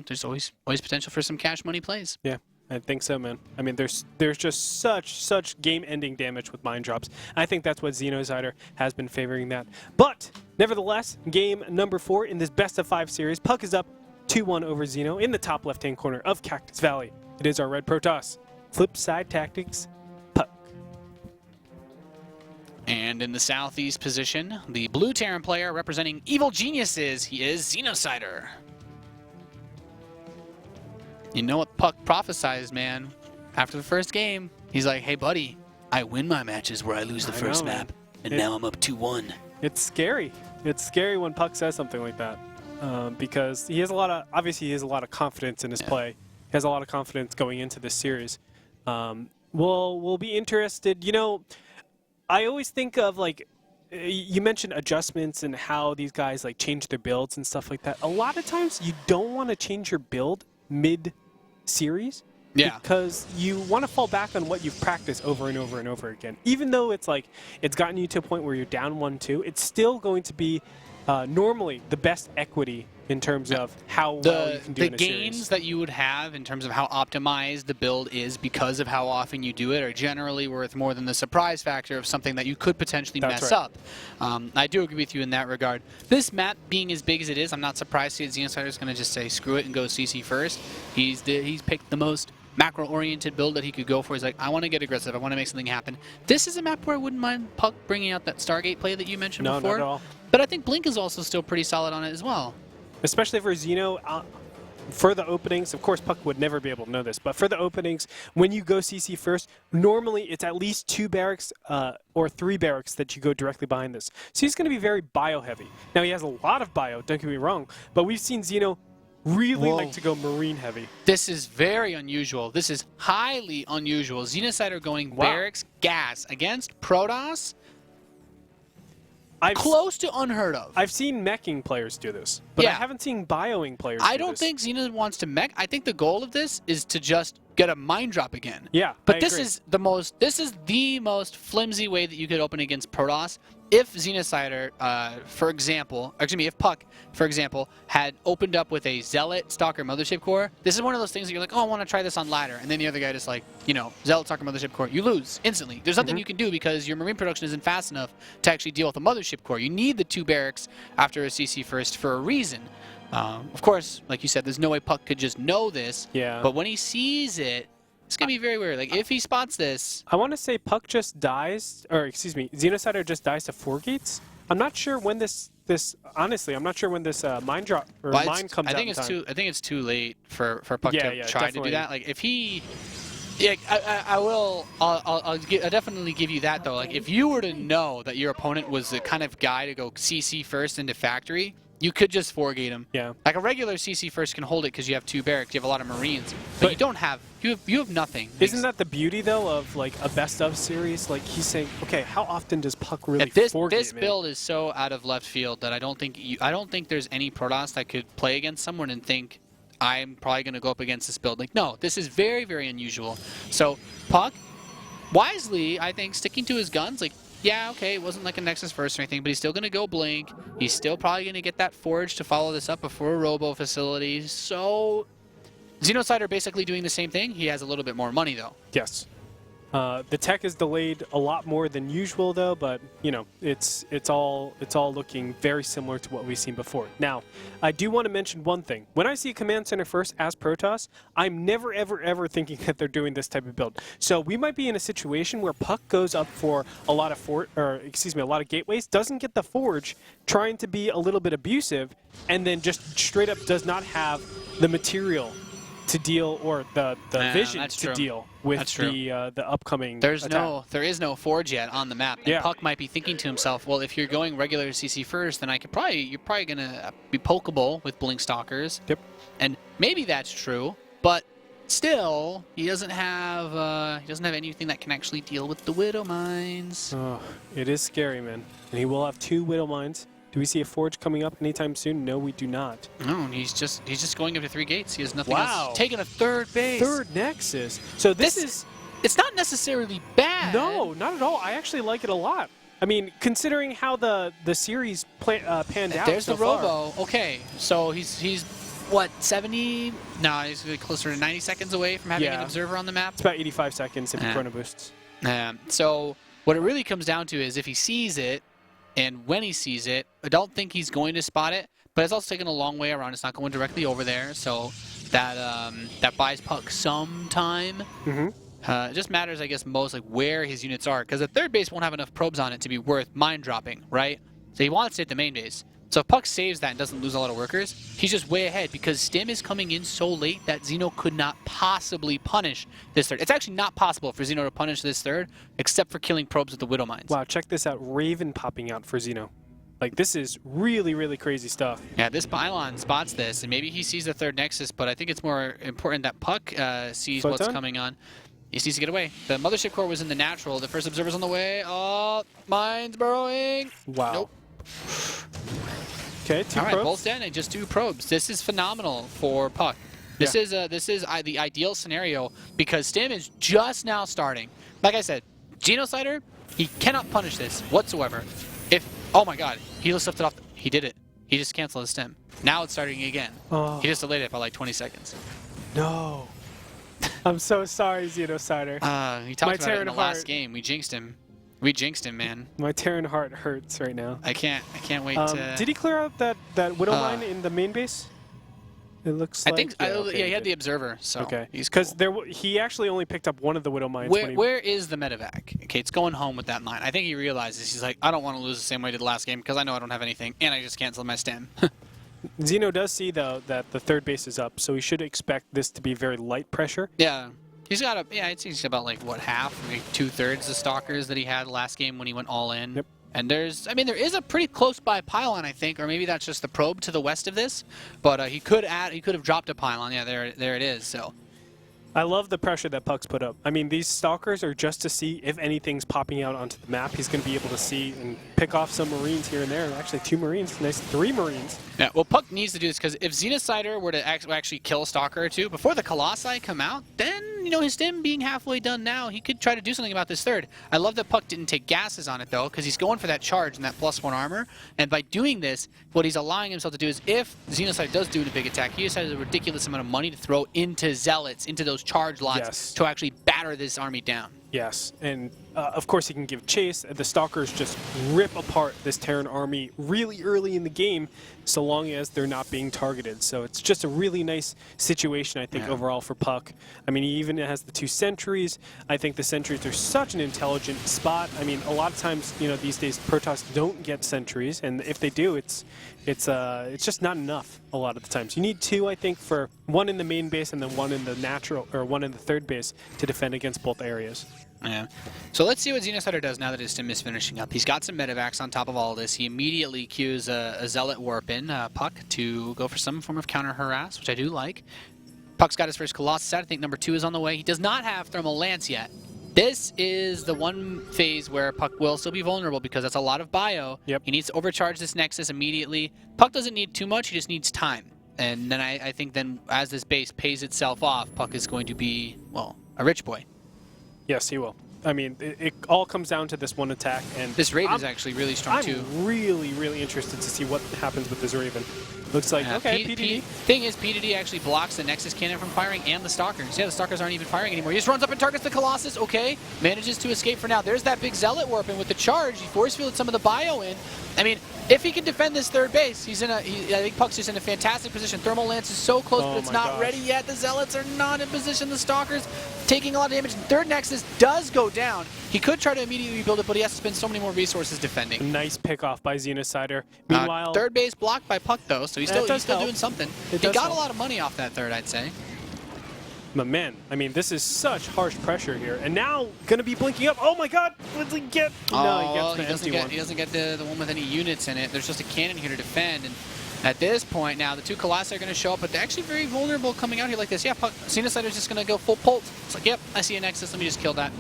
there's always potential for some cash money plays. Yeah. I think so, man. I mean, there's just such game-ending damage with mine drops. I think that's what Xenocider has been favoring that. But nevertheless, game number 4 in this best-of-5 series, puCK is up 2-1 over Xeno in the top left-hand corner of Cactus Valley. It is our red Protoss. Flip side tactics, puCK. And in the southeast position, the blue Terran player representing evil geniuses, he is Xenocider. You know what puCK prophesized, man? After the first game, he's like, hey, buddy, I win my matches where I lose the first map, and now I'm up 2-1. It's scary. It's scary when puCK says something like that because he has a lot of, obviously he has a lot of confidence in his play. He has a lot of confidence going into this series. We'll be interested. You know, I always think of, like, you mentioned adjustments and how these guys, like, change their builds and stuff like that. A lot of times you don't want to change your build mid-series because you want to fall back on what you've practiced over and over and over again. Even though it's like it's gotten you to a point where you're down 1-2, it's still going to be normally the best equity in terms of how well you can do in a series. The gains that you would have in terms of how optimized the build is because of how often you do it are generally worth more than the surprise factor of something that you could potentially mess up. I do agree with you in that regard. This map being as big as it is, I'm not surprised to see Xenocider is going to just say screw it and go CC first. He's picked the most macro-oriented build that he could go for. He's like, I want to get aggressive. I want to make something happen. This is a map where I wouldn't mind puCK bringing out that Stargate play that you mentioned before. No, not at all. But I think Blink is also still pretty solid on it as well. Especially for Xeno, for the openings, of course puCK would never be able to know this, but for the openings, when you go CC first, normally it's at least 2 barracks or 3 barracks that you go directly behind this. So he's going to be very bio-heavy. Now he has a lot of bio, don't get me wrong, but we've seen Xeno really like to go marine heavy. This is very unusual. This is highly unusual. Xenocider going barracks gas against Protoss. Close to unheard of. I've seen meching players do this, but I haven't seen bioing players do this. I don't think Xeno wants to mech. I think the goal of this is to just get a mine drop again. Yeah, but this is the most flimsy way that you could open against Protoss. If Xenocider, if puCK, for example, had opened up with a Zealot Stalker Mothership Core, this is one of those things that you're like, oh, I want to try this on ladder, and then the other guy just like, you know, Zealot Stalker Mothership Core, you lose instantly. There's nothing you can do because your marine production isn't fast enough to actually deal with a Mothership Core. You need the 2 barracks after a CC first for a reason. Of course, like you said, there's no way puCK could just know this. Yeah. But when he sees it, it's going to be very weird. Like, if he spots this... I want to say puCK just dies, or excuse me, Xenocider just dies to 4 gates. I'm not sure when this honestly, I'm not sure when this mine drop, or mine comes out in time. I think it's too late for puCK to try to do that. Like, if he... Yeah, I'll definitely give you that, though. Like, if you were to know that your opponent was the kind of guy to go CC first into factory, you could just 4-gate him. Yeah. Like a regular CC first can hold it because you have 2 barracks, you have a lot of Marines, but you don't have, you have nothing. Isn't that the beauty though of like a best of series? Like he's saying, okay, how often does puCK really 4-gate this build is so out of left field that I don't think there's any Protoss that could play against someone and think I'm probably going to go up against this build. Like, no, this is very, very unusual. So puCK, wisely, I think, sticking to his guns, like, yeah, okay, it wasn't like a Nexus first or anything, but he's still going to go Blink. He's still probably going to get that Forge to follow this up before a Robo facility. So, Xenocider basically doing the same thing. He has a little bit more money, though. Yes. The tech is delayed a lot more than usual, though, but you know it's all looking very similar to what we've seen before. Now, I do want to mention one thing. When I see a command center first as Protoss, I'm never ever thinking that they're doing this type of build. So we might be in a situation where puCK goes up for a lot of a lot of gateways, doesn't get the Forge, trying to be a little bit abusive, and then just straight up does not have the material to deal, or the vision to deal with the upcoming attack. There is no Forge yet on the map, and puCK might be thinking to himself, well, if you're going regular CC first, then you're probably gonna be pokeable with Blink Stalkers. Yep. And maybe that's true, but still, he doesn't have anything that can actually deal with the Widow Mines. Oh, it is scary, man. And he will have 2 Widow Mines. Do we see a Forge coming up anytime soon? No, we do not. No, he's just going up to 3 gates. He has nothing else. He's taking a 3rd base. 3rd Nexus. So this is... It's not necessarily bad. No, not at all. I actually like it a lot. I mean, considering how the series panned out There's so the Robo. Okay, so he's what, 70? No, he's really closer to 90 seconds away from having an observer on the map. It's about 85 seconds if he chrono boosts. So what it really comes down to is if he sees it, and when he sees it, I don't think he's going to spot it, but it's also taking a long way around. It's not going directly over there, so that buys puCK some time. It just matters, I guess, most like where his units are, because the third base won't have enough probes on it to be worth mine dropping, right? So he wants to hit the main base. So if puCK saves that and doesn't lose a lot of workers, he's just way ahead because Stim is coming in so late that Xeno could not possibly punish this third. It's actually not possible for Xeno to punish this third except for killing probes with the Widow Mines. Wow, check this out. Raven popping out for Xeno. Like, this is really, really crazy stuff. Yeah, this pylon spots this, and maybe he sees the third Nexus, but I think it's more important that puCK sees what's coming on. He needs to get away. The Mothership Core was in the natural. The first observer's on the way. Oh, mines burrowing. Wow. Nope. Okay, 2 All right, probes. both dead and just 2 probes. This is phenomenal for puCK. This is the ideal scenario because Stim is just now starting. Like I said, Xenocider, he cannot punish this whatsoever. Oh my God, he just lifted off. He did it. He just canceled his Stim. Now it's starting again. Oh. He just delayed it by like 20 seconds. No. I'm so sorry, Xenocider. He talked about it in the last game. We jinxed him. We jinxed him, man. My Terran heart hurts right now. I can't wait to... Did he clear out that Widow Mine in the main base? It looks like... I think, yeah, he had the Observer, so he's cool. Because he actually only picked up one of the Widow Mines. Where is the medevac? Okay, it's going home with that mine. I think he realizes, he's like, I don't want to lose the same way I did last game because I know I don't have anything, and I just canceled my Stim. Xeno does see, though, that the third base is up, so he should expect this to be very light pressure. Yeah. He's got I'd say he's about like, what, half, maybe 2/3 the Stalkers that he had last game when he went all in. Yep. And there is a pretty close by pylon, I think, or maybe that's just the probe to the west of this. But he could have dropped a pylon. Yeah, there it is. So I love the pressure that puCK's put up. I mean, these Stalkers are just to see if anything's popping out onto the map. He's going to be able to see and pick off some Marines here and there. Actually, 2 Marines. Nice 3 Marines. Yeah, well, puCK needs to do this because if Xenocider were to actually kill a Stalker or 2 before the Colossi come out, then, his Stim being halfway done now, he could try to do something about this third. I love that puCK didn't take gases on it, though, because he's going for that charge and that +1 armor. And by doing this, what he's allowing himself to do is if Xenocider does do a big attack, he just has a ridiculous amount of money to throw into Zealots, into those charge lots, to actually batter this army down. Yes, and of course he can give chase. The Stalkers just rip apart this Terran army really early in the game, so long as they're not being targeted. So it's just a really nice situation, I think, overall for puCK. I mean, he even has the 2 sentries. I think the sentries are such an intelligent spot. I mean, a lot of times, these days Protoss don't get sentries, and if they do, it's just not enough a lot of the times. You need 2, I think, for 1 in the main base and then 1 in the natural, or 1 in the third base to defend against both areas. Yeah. So let's see what Xenocider does now that his Stim is finishing up. He's got some medevacs on top of all of this. He immediately cues a Zealot Warp in, puCK, to go for some form of counter-harass, which I do like. puCK's got his first Colossus out. I think number 2 is on the way. He does not have Thermal Lance yet. This is the one phase where puCK will still be vulnerable because that's a lot of bio. Yep. He needs to overcharge this Nexus immediately. puCK doesn't need too much. He just needs time. And then I think then as this base pays itself off, puCK is going to be, well, a rich boy. Yes, he will. I mean, it all comes down to this one attack, and this Raven is actually really strong too. I'm really, really interested to see what happens with this Raven. Looks like okay. PDD. Thing is, PDD actually blocks the Nexus cannon from firing and the Stalkers. Yeah, the Stalkers aren't even firing anymore. He just runs up and targets the Colossus. Okay, manages to escape for now. There's that big Zealot Warp in with the charge. He force fielded some of the bio in. I mean, if he can defend this third base, I think puCK's just in a fantastic position. Thermal Lance is so close, but it's not ready yet. The Zealots are not in position. The Stalkers taking a lot of damage. Third Nexus does go down. He could try to immediately rebuild it, but he has to spend so many more resources defending. A nice pickoff by Xenocider. Meanwhile, third base blocked by puCK, though, so he's still doing something. He got a lot of money off that third, I'd say. But man, I mean, this is such harsh pressure here. And now, going to be blinking up. Oh my God! What does he get? No, he doesn't get the one with any units in it. There's just a cannon here to defend. And at this point now, the 2 Colossi are going to show up, but they're actually very vulnerable coming out here like this. Yeah, Xenocider's just going to go full pult. It's like, yep, I see a Nexus. Let me just kill that.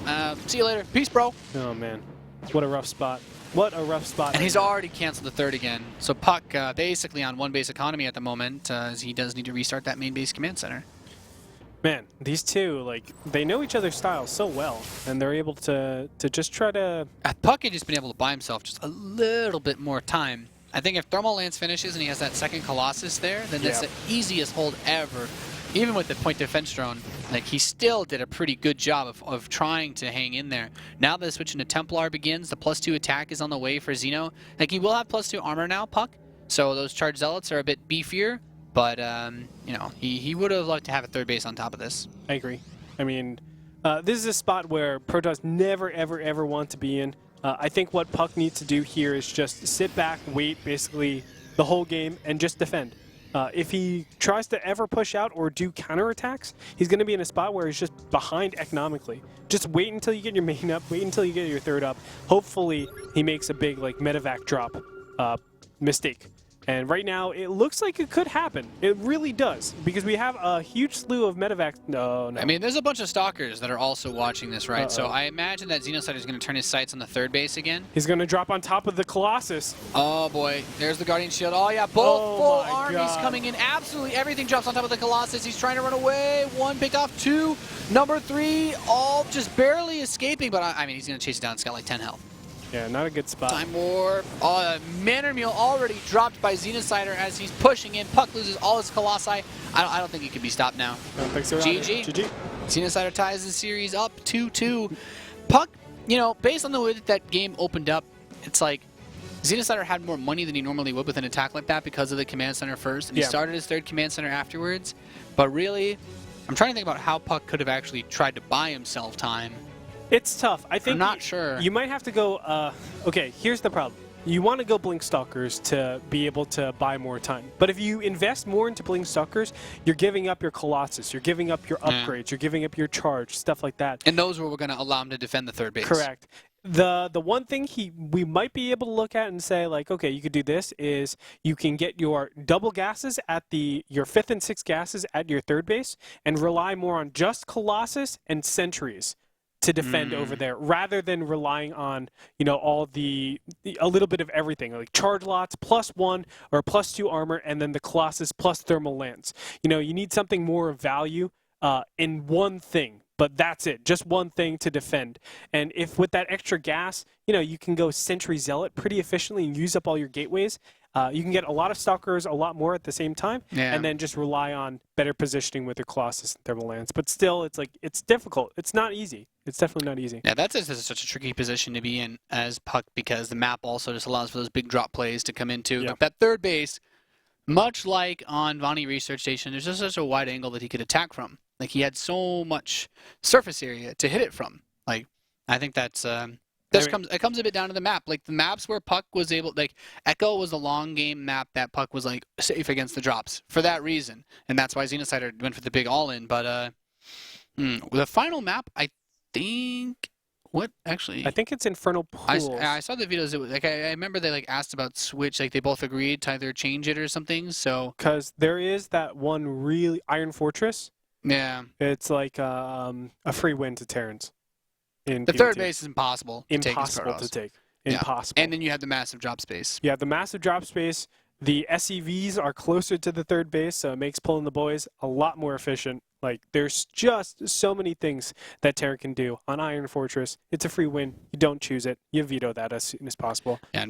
See you later. Peace, bro. Oh man, what a rough spot. What a rough spot. And he's already canceled the third again. So puCK basically on 1 base economy at the moment, as he does need to restart that main base command center. Man, these 2, like, they know each other's styles so well, and they're able to just try to... puCK had just been able to buy himself just a little bit more time. I think if Thermal Lance finishes and he has that second Colossus there, then that's the easiest hold ever. Even with the point defense drone, like he still did a pretty good job of trying to hang in there. Now that the switch into Templar begins, the +2 attack is on the way for Xeno. Like he will have +2 armor now, puCK. So those charged zealots are a bit beefier, but you know, he would have liked to have a third base on top of this. I agree. I mean, this is a spot where Protoss never, ever, ever want to be in. I think what puCK needs to do here is just sit back, wait basically the whole game, and just defend. If he tries to ever push out or do counterattacks, he's going to be in a spot where he's just behind economically. Just wait until you get your main up, wait until you get your third up. Hopefully, he makes a big like medevac drop mistake. And right now, it looks like it could happen. It really does, because we have a huge slew of medevacs. No. I mean, there's a bunch of stalkers that are also watching this, right? So I imagine that Xenocider is going to turn his sights on the third base again. He's going to drop on top of the Colossus. Oh, boy. There's the Guardian Shield. Oh, yeah. Both full armies God. coming in. Absolutely everything drops on top of the Colossus. He's trying to run away. One picked off, two. Number three, all just barely escaping. But, I mean, he's going to chase it down. It's got like 10 health. Yeah, not a good spot. Time War. Manor Mule already dropped by Xenocider as he's pushing in. puCK loses all his Colossi. I don't think he can be stopped now. I don't think so. GG. Xenocider ties the series up 2-2. puCK, you know, based on the way that game opened up, it's like Xenocider had more money than he normally would with an attack like that because of the command center first, and he started his third command center afterwards. But really, I'm trying to think about how puCK could have actually tried to buy himself time. It's tough. I think I'm not sure. You might have to go. Okay, here's the problem. You want to go Blink Stalkers to be able to buy more time. But if you invest more into Blink Stalkers, you're giving up your Colossus, you're giving up your upgrades, you're giving up your charge, stuff like that. And those were going to allow him to defend the third base. Correct. The one thing we might be able to look at and say, like, okay, you could do this, is you can get your double gases at your 5th and 6th gases at your third base and rely more on just Colossus and Sentries to defend over there, rather than relying on, you know, all a little bit of everything, like charge lots, +1 or +2 armor, and then the Colossus plus thermal lance. You know, you need something more of value in one thing, but that's it, just one thing to defend. And if with that extra gas, you know, you can go Sentry Zealot pretty efficiently and use up all your gateways, you can get a lot of Stalkers a lot more at the same time, and then just rely on better positioning with your Colossus and Thermal Lance. But still, it's like, it's difficult. It's not easy. It's definitely not easy. Yeah, that's just such a tricky position to be in as puCK, because the map also just allows for those big drop plays to come into. Like that third base, much like on Vonnie Research Station, there's just such a wide angle that he could attack from. Like, he had so much surface area to hit it from. Like, I think that's... it comes a bit down to the map. Like, the maps where puCK was able... Like, Echo was a long game map that puCK was, like, safe against the drops for that reason. And that's why Xenocider went for the big all-in. But the final map, I think... What, actually? I think it's Infernal Pools. I saw the videos. It was, like, I remember they, like, asked about Switch. Like, they both agreed to either change it or something, so... Because there is that one really... Iron Fortress. Yeah. It's like a free win to Terrans. The third base is impossible to take. Impossible. And then you have the massive drop space. Yeah, the massive drop space. The SEVs are closer to the third base, so it makes pulling the boys a lot more efficient. Like, there's just so many things that Terran can do on Iron Fortress. It's a free win. You don't choose it. You veto that as soon as possible. Yeah, I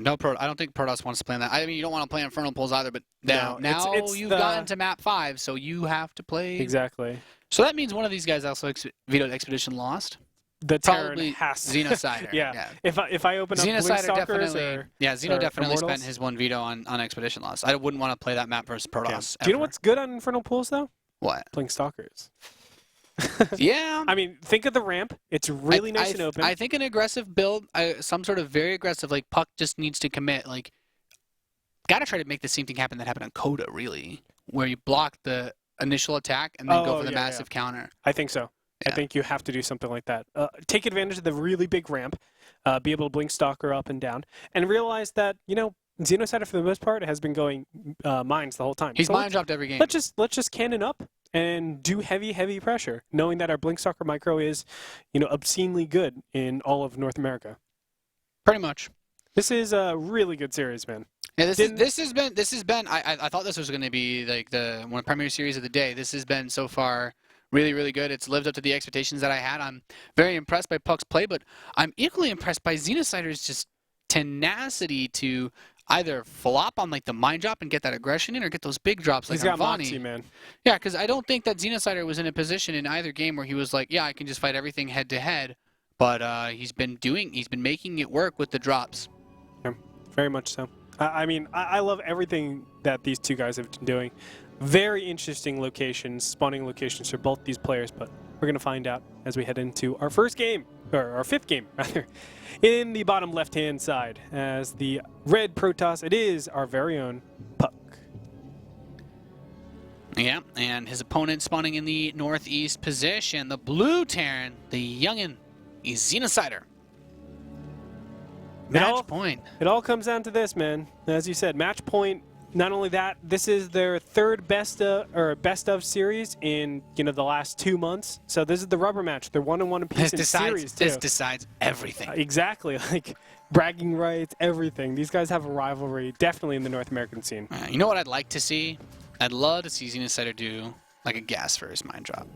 don't think Protoss wants to play on that. I mean, you don't want to play Infernal Pools either, but now it's you've gotten to map 5, so you have to play. Exactly. So that means one of these guys also vetoed Expedition Lost. The Terran Probably has to. Xenocider. Yeah. If I open up Xenocider Stalkers Xeno definitely Immortals? spent his one veto on Expedition Lost. I wouldn't want to play that map versus Protoss. Do you know what's good on Infernal Pools, though? What? Playing Stalkers. Yeah. I mean, think of the ramp. It's really nice and open. I think an aggressive build, some sort of very aggressive, like, puCK just needs to commit. Like, gotta try to make the same thing happen that happened on Coda, really, where you block the initial attack and then go for the massive counter. I think so. Yeah. I think you have to do something like that. Take advantage of the really big ramp, be able to blink Stalker up and down, and realize that, you know, Xenocider for the most part has been going mines the whole time. He's mine dropped every game. Let's just cannon up and do heavy pressure, knowing that our blink Stalker micro is, you know, obscenely good in all of North America. Pretty much. This is a really good series, man. Yeah, this has been. I thought this was going to be like one of the premier series of the day. This has been so far really, really good. It's lived up to the expectations that I had. I'm very impressed by puCK's play, but I'm equally impressed by Xenocider's just tenacity to either flop on like the mine drop and get that aggression in, or get those big drops like He's got on Moxie, Vani. man. Yeah, because I don't think that Xenocider was in a position in either game where he was like, yeah, I can just fight everything head to head. But he's been making it work with the drops. Yeah, very much so. I mean, I love everything that these two guys have been doing. Very interesting locations, spawning locations for both these players, but we're going to find out as we head into our first game, or our fifth game, rather, in the bottom left-hand side. As the red Protoss, it is our very own puCK. Yeah, and his opponent spawning in the northeast position, the blue Terran, the youngin, is Xenocider. Match point. It all comes down to this, man. As you said, match point. Not only that, this is their third best of series in the last 2 months. So this is the rubber match. They're 1-1 apiece in series too. This decides everything. Exactly, like bragging rights, everything. These guys have a rivalry, definitely in the North American scene. You know what I'd like to see? I'd love to see Xenocider do like a gas first mine drop.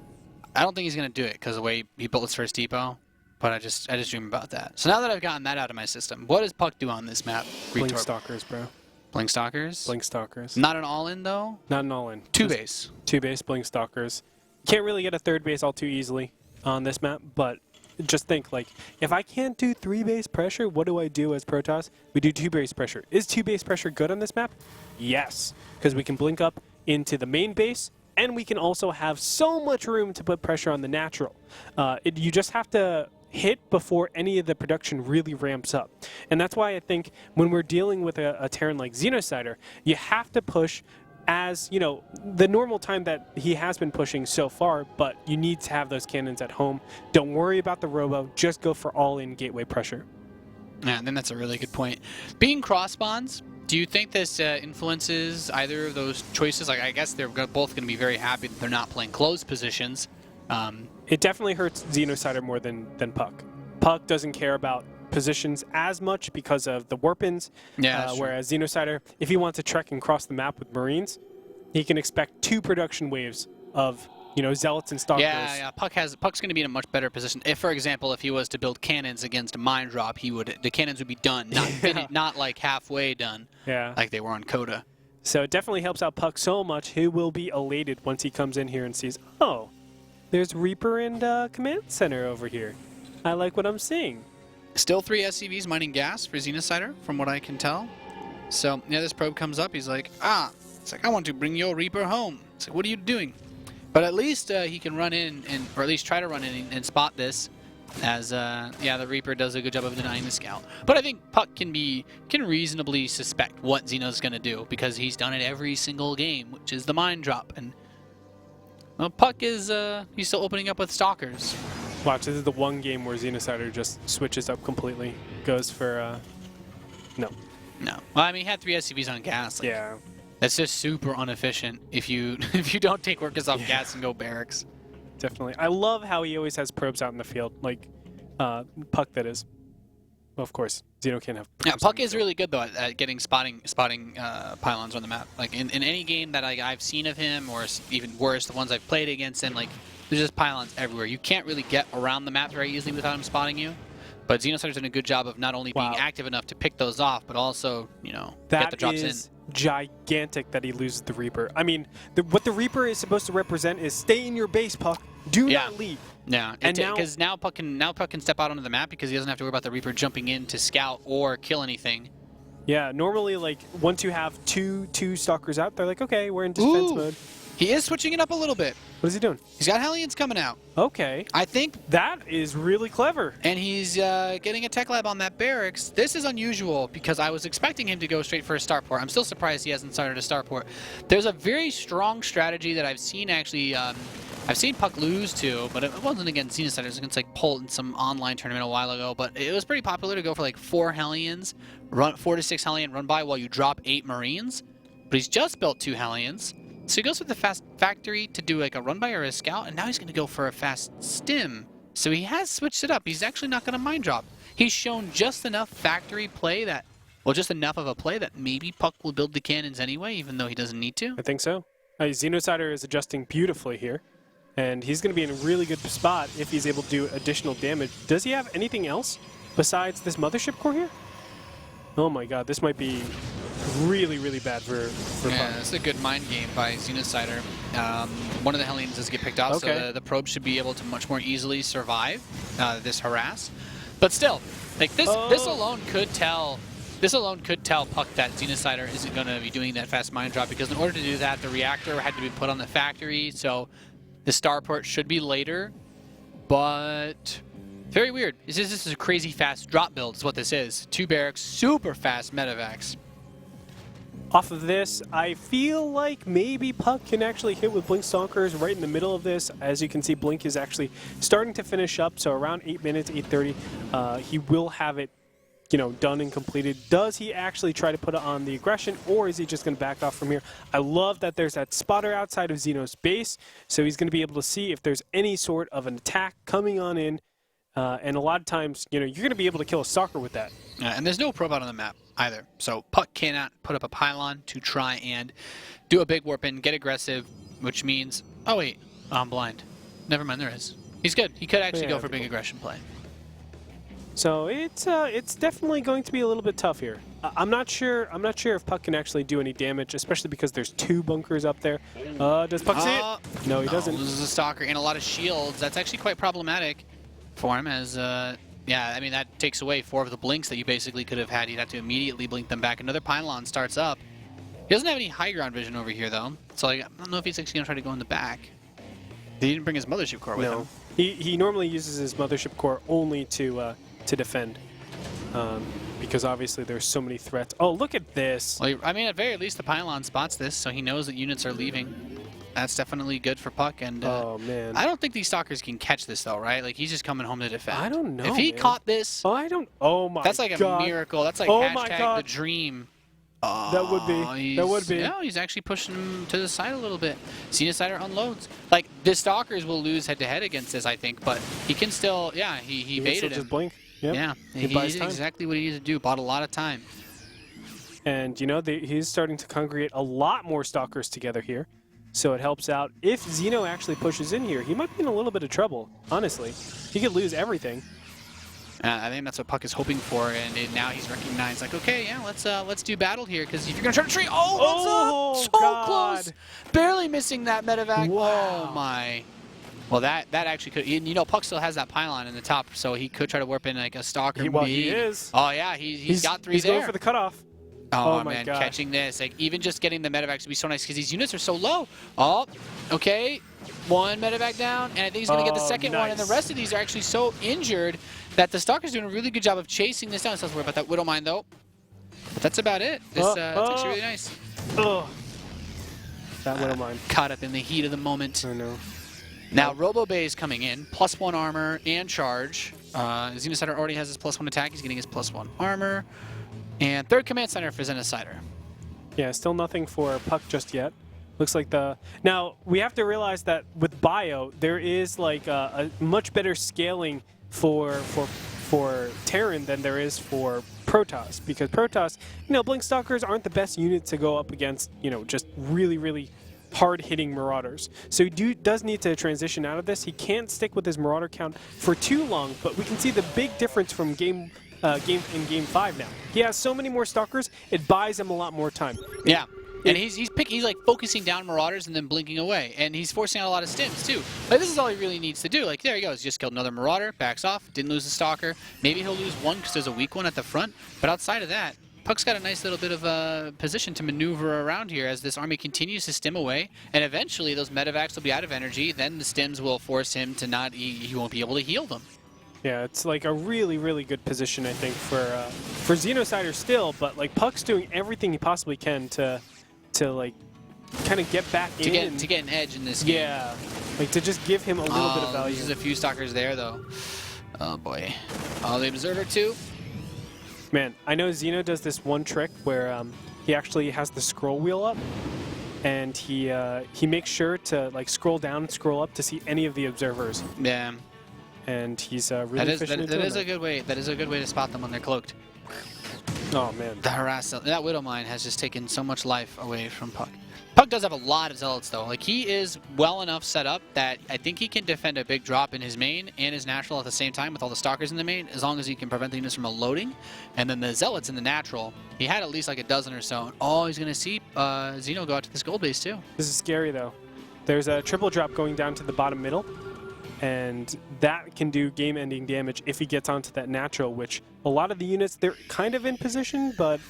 I don't think he's gonna do it because of the way he built his first depot. But I just dream about that. So now that I've gotten that out of my system, what does puCK do on this map? Blink Stalkers, bro. Blink Stalkers? Blink Stalkers. Not an all-in, though? Not an all-in. Two base. Two base Blink Stalkers. Can't really get a third base all too easily on this map, but just think, like, if I can't do 3 base pressure, what do I do as Protoss? We do 2 base pressure. Is 2 base pressure good on this map? Yes, because we can blink up into the main base, and we can also have so much room to put pressure on the natural. You just have to hit before any of the production really ramps up. And that's why I think when we're dealing with a Terran like Xenocider, you have to push as, the normal time that he has been pushing so far, but you need to have those cannons at home. Don't worry about the robo, just go for all-in gateway pressure. Yeah, and then that's a really good point. Being cross spawns, do you think this influences either of those choices? Like, I guess they're both going to be very happy that they're not playing closed positions. It definitely hurts Xenocider more than puCK. puCK doesn't care about positions as much because of the warpins, whereas Xenocider, if he wants to trek and cross the map with Marines, he can expect 2 production waves of Zealots and Stalkers. Yeah, puCK's going to be in a much better position. If, for example, if he was to build cannons against a mine drop, the cannons would be done, not like halfway done, like they were on Coda. So it definitely helps out puCK so much. He will be elated once he comes in here and sees, oh, there's Reaper and Command Center over here. I like what I'm seeing. Still 3 SCVs mining gas for Xenocider, from what I can tell. So, yeah, this probe comes up. He's like, it's like, I want to bring your Reaper home. It's like, what are you doing? But at least he can run in, or at least try to run in and spot this, as, the Reaper does a good job of denying the scout. But I think puCK can reasonably suspect what Xeno's going to do, because he's done it every single game, which is the mine drop. And well, puCK is, he's still opening up with Stalkers. Watch, this is the one game where Xenocider just switches up completely. Goes for, no. No. Well, I mean, he had 3 SCVs on gas. Like, yeah. That's just super inefficient if you don't take workers off gas and go barracks. Definitely. I love how he always has probes out in the field, like puCK, that is. Well, of course, Xeno can't have probes. Yeah, puCK is really good, though, at getting spotting pylons on the map. Like, in any game that I've seen of him, or even worse, the ones I've played against him, like, there's just pylons everywhere. You can't really get around the map very easily without him spotting you. But Xenocider's done a good job of not only being active enough to pick those off, but also, get the drops in. That is gigantic that he loses the Reaper. I mean, what the Reaper is supposed to represent is stay in your base, puCK. Do not leave. Yeah, because now puCK can step out onto the map because he doesn't have to worry about the Reaper jumping in to scout or kill anything. Yeah, normally, like, once you have two Stalkers out, they're like, okay, we're in defense mode. He is switching it up a little bit. What is he doing? He's got Hellions coming out. Okay. I think that is really clever. And he's getting a tech lab on that barracks. This is unusual because I was expecting him to go straight for a starport. I'm still surprised he hasn't started a starport. There's a very strong strategy that I've seen actually. I've seen puCK lose to, but it wasn't against Xenocider. It was against like Polt in some online tournament a while ago. But it was pretty popular to go for like 4 Hellions, 4 to 6 Hellion run by while you drop 8 Marines. But he's just built 2 Hellions. So he goes with the fast factory to do like a run by or a scout, and now he's going to go for a fast stim. So he has switched it up. He's actually not going to mine drop. He's shown just enough factory play that, well, just enough of a play that maybe puCK will build the cannons anyway, even though he doesn't need to. I think so. Xenocider is adjusting beautifully here, and he's going to be in a really good spot if he's able to do additional damage. Does he have anything else besides this mothership core here? Oh my god, this might be really, really bad for Yeah, Puck. that's a good mind game by Xenocider. One of the Hellions does get picked off, Okay. so the probe should be able to much more easily survive this harass. But still, like this alone could tell. This alone could tell Puck that Xenocider isn't going to be doing that fast mine drop, because in order to do that, the reactor had to be put on the factory, so the starport should be later. But very weird. This is a crazy fast drop build is what this is. 2 barracks, super fast medevacs. Off of this, I feel like maybe Puck can actually hit with Blink Stalkers right in the middle of this. As you can see, Blink is actually starting to finish up, so around 8 minutes, 8:30, he will have it, you know, done and completed. Does he actually try to put it on the aggression, or is he just going to back off from here? I love that there's that spotter outside of Xeno's base, so he's going to be able to see if there's any sort of an attack coming on in. And a lot of times, you know, you're going to be able to kill a stalker with that. And there's no probe out on the map either. So Puck cannot put up a pylon to try and do a big warp in, get aggressive, which means... Oh, wait. Oh, I'm blind. Never mind, there is. He's good. He could actually go for big aggression play. So it's definitely going to be a little bit tough here. I'm not sure if Puck can actually do any damage, especially because there's 2 bunkers up there. Does Puck see it? No, he doesn't. Loses a stalker and a lot of shields. That's actually quite problematic for him, as yeah, I mean, that takes away 4 of the blinks that you basically could have had. You'd have to immediately blink them back. Another pylon starts up. He doesn't have any high ground vision over here, though. So like, I don't know if he's actually going to try to go in the back. He didn't bring his mothership core with him. He normally uses his mothership core only to defend, because obviously there's so many threats. Oh, look at this! Well, I mean, at very least, the pylon spots this, so he knows that units are leaving. That's definitely good for Puck. And oh man, I don't think these stalkers can catch this though, right? Like, he's just coming home to defend. I don't know. If he caught this, oh, I don't. Oh my! that's like God. a miracle. That's like hashtag the dream. That would be. That would be. No, he's actually pushing him to the side a little bit. Xenocider unloads. Like, the stalkers will lose head-to-head against this, I think, but he can still, yeah, he baited him. Just blink. Yep. Yeah, he did exactly what he needed to do. Bought a lot of time. And, you know, he's starting to congregate a lot more stalkers together here. So it helps out. If Xeno actually pushes in here, he might be in a little bit of trouble, honestly. He could lose everything. I think that's what Puck is hoping for, and now he's recognized, like, okay, yeah, let's do battle here, because if you're gonna try to treat, so God. close, barely missing that medevac. Wow. Oh my. Well, that actually could, you know, Puck still has that pylon in the top, so he could try to warp in like a stalker. Well, he is. Oh yeah, he's got 3 he's there. He's going for the cutoff. Oh my man, God. catching this, like even just getting the medevacs would be so nice because these units are so low. Oh, okay, 1 medevac down, and I think he's gonna get the second one, and the rest of these are actually so injured that the stalker's doing a really good job of chasing this down. So let's worry about that Widow Mine though. But that's about it. This it's actually really nice. Oh, that Widow Mine. Caught up in the heat of the moment. I know. Now Robo Bay is coming in, +1 armor and charge. Xenocider already has his +1 attack. He's getting his +1 armor. And 3rd command center for Xenocider. Yeah, still nothing for Puck just yet. Looks like the... Now, we have to realize that with Bio, there is like a much better scaling for Terran than there is for Protoss. Because Protoss, you know, Blink Stalkers aren't the best unit to go up against, you know, just really, really hard-hitting Marauders. So he does need to transition out of this. He can't stick with his Marauder count for too long, but we can see the big difference from Game 5 now. He has so many more Stalkers, it buys him a lot more time. Yeah. And he's like focusing down Marauders and then blinking away. And he's forcing out a lot of stims too. Like, this is all he really needs to do. Like, there he goes. He just killed another Marauder, backs off, didn't lose the Stalker. Maybe he'll lose 1 because there's a weak one at the front. But outside of that, Puck's got a nice little bit of a position to maneuver around here as this army continues to stim away. And eventually those medevacs will be out of energy. Then the stims will force him to not, he won't be able to heal them. Yeah, it's like a really, really good position, I think, for Xenocider still. But like Puck's doing everything he possibly can to like kind of get back in. To get an edge in this game. Yeah, like to just give him a little bit of value. There's a few stalkers there, though. Oh, boy. Oh, the Observer, too. Man, I know Xeno does this one trick where he actually has the scroll wheel up, and he makes sure to like scroll down and scroll up to see any of the observers. Yeah. And he's really efficient. That is a good way. That is a good way to spot them when they're cloaked. Oh man. The harass. That Widow Mine has just taken so much life away from Puck. puCK does have a lot of zealots, though. Like, he is well enough set up that I think he can defend a big drop in his main and his natural at the same time with all the stalkers in the main, as long as he can prevent the units from loading. And then the zealots in the natural, he had at least like a dozen or so. Oh, he's going to see Xeno go out to this gold base, too. This is scary, though. There's a triple drop going down to the bottom middle, and that can do game-ending damage if he gets onto that natural, which a lot of the units, they're kind of in position, but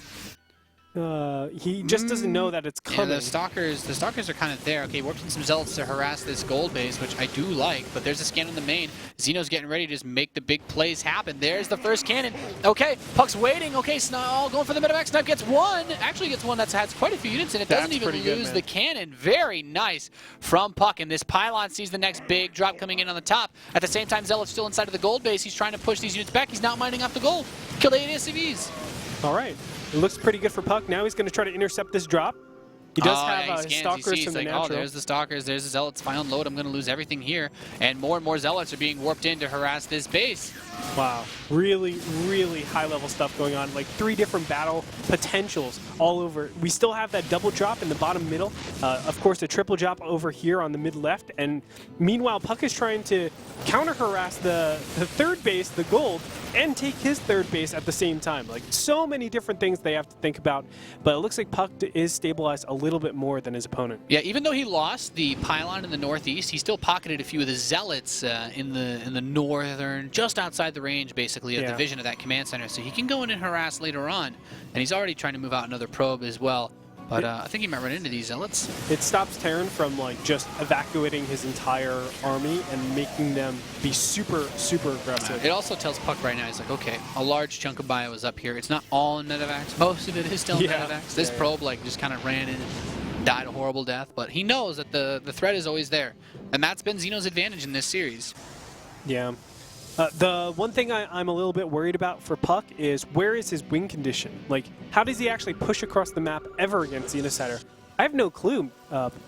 he just doesn't know that it's coming. Yeah, the stalkers are kind of there. Okay, warped in some zealots to harass this gold base, which I do like, but there's a scan on the main. Xeno's getting ready to just make the big plays happen. There's the first cannon. Okay, puCK's waiting. Okay, going for the medevac. Snipe gets one. Actually gets one that has quite a few units, and it doesn't even lose the cannon. Very nice from puCK, and this pylon sees the next big drop coming in on the top. At the same time, Zealot's still inside of the gold base. He's trying to push these units back. He's not mining off the gold. Killed 8 SCVs. All right. It looks pretty good for puCK. Now he's going to try to intercept this drop. He does have stalkers from the natural. Oh, there's the stalkers. There's the zealots. Final load. I'm going to lose everything here. And more zealots are being warped in to harass this base. Wow. Really, really high-level stuff going on. Like 3 different battle potentials all over. We still have that double drop in the bottom middle. Of course, a triple drop over here on the mid-left. And meanwhile, puCK is trying to counter-harass the third base, the gold, and take his third base at the same time. Like, so many different things they have to think about. But it looks like puCK is stabilized a little bit more than his opponent. Yeah, even though he lost the pylon in the northeast, he still pocketed a few of the zealots in the northern, just outside the range, basically, of the vision of that command center. So he can go in and harass later on. And he's already trying to move out another probe as well. But I think he might run into these zealots. It stops Terran from like just evacuating his entire army and making them be super, super aggressive. It also tells puCK right now, he's like, okay, a large chunk of bio is up here. It's not all in medevacs. Most of it is still in medevacs. This probe like just kind of ran in and died a horrible death. But he knows that the threat is always there. And that's been Xeno's advantage in this series. Yeah. The one thing I'm a little bit worried about for puCK is where is his win condition? Like, how does he actually push across the map ever against Xenocider? I have no clue.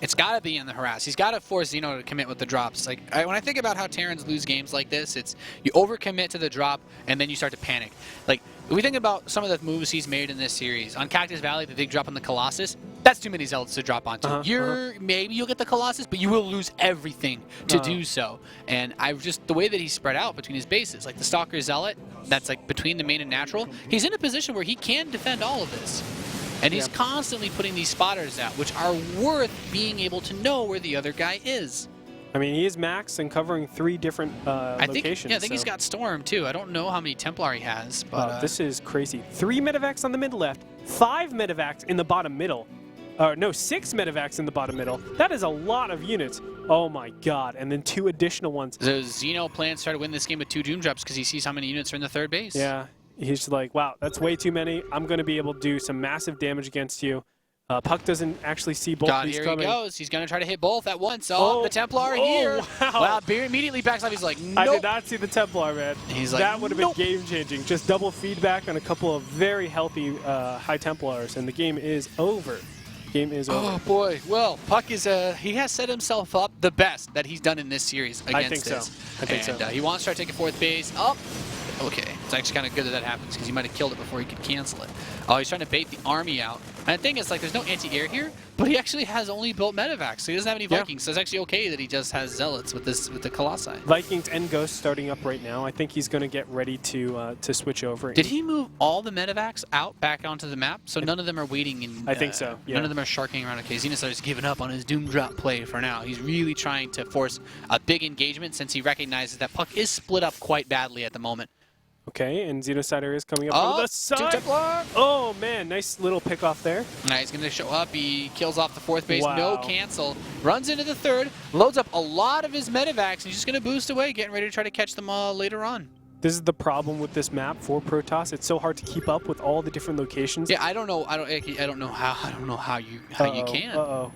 It's got to be in the harass. He's got to force Xeno to commit with the drops. Like when I think about how Terrans lose games like this, it's you overcommit to the drop and then you start to panic. Like if we think about some of the moves he's made in this series on Cactus Valley, the big drop on the Colossus. That's too many zealots to drop onto. Maybe you'll get the Colossus, but you will lose everything to do so. And the way that he's spread out between his bases, like the Stalker Zealot, that's like between the main and natural. He's in a position where he can defend all of this. And he's constantly putting these spotters out, which are worth being able to know where the other guy is. I mean, he is max and covering 3 different locations. I think he's got Storm, too. I don't know how many Templar he has. But this is crazy. 3 medevacs on the mid-left, 5 medevacs in the bottom middle. No, 6 medevacs in the bottom middle. That is a lot of units. Oh, my God. And then 2 additional ones. So Xeno plans to try to win this game with 2 Doom Drops because he sees how many units are in the third base. Yeah. He's like, wow, that's way too many. I'm going to be able to do some massive damage against you. puCK doesn't actually see both of these coming. Here he goes. He's going to try to hit both at once. Oh, the Templar here. Wow, Beer immediately backs off. He's like, nope. I did not see the Templar, man. He's like, that would have been game-changing. Just double feedback on a couple of very healthy high Templars, and the game is over. Game is over. Oh, boy. Well, puCK is, he has set himself up the best that he's done in this series against this. I think so. He wants to try to take a 4th base. Oh. Okay, it's actually kind of good that happens because he might have killed it before he could cancel it. Oh, he's trying to bait the army out. And the thing is, like, there's no anti-air here, but he actually has only built medevacs, so he doesn't have any Vikings. So it's actually okay that he just has zealots with the Colossi. Vikings and Ghosts starting up right now. I think he's going to get ready to switch over. Did he move all the medevacs out back onto the map? So none of them are waiting in. I think so. Yeah. None of them are sharking around. Okay, Xenocider's given up on his Doom Drop play for now. He's really trying to force a big engagement since he recognizes that puCK is split up quite badly at the moment. Okay, and Xenocider is coming up from the side. Oh, man, nice little pick off there. Now he's going to show up. He kills off the 4th base. Wow. No cancel. Runs into the 3rd. Loads up a lot of his medevacs. And he's just going to boost away, getting ready to try to catch them later on. This is the problem with this map for Protoss. It's so hard to keep up with all the different locations. Yeah, I don't know how you can.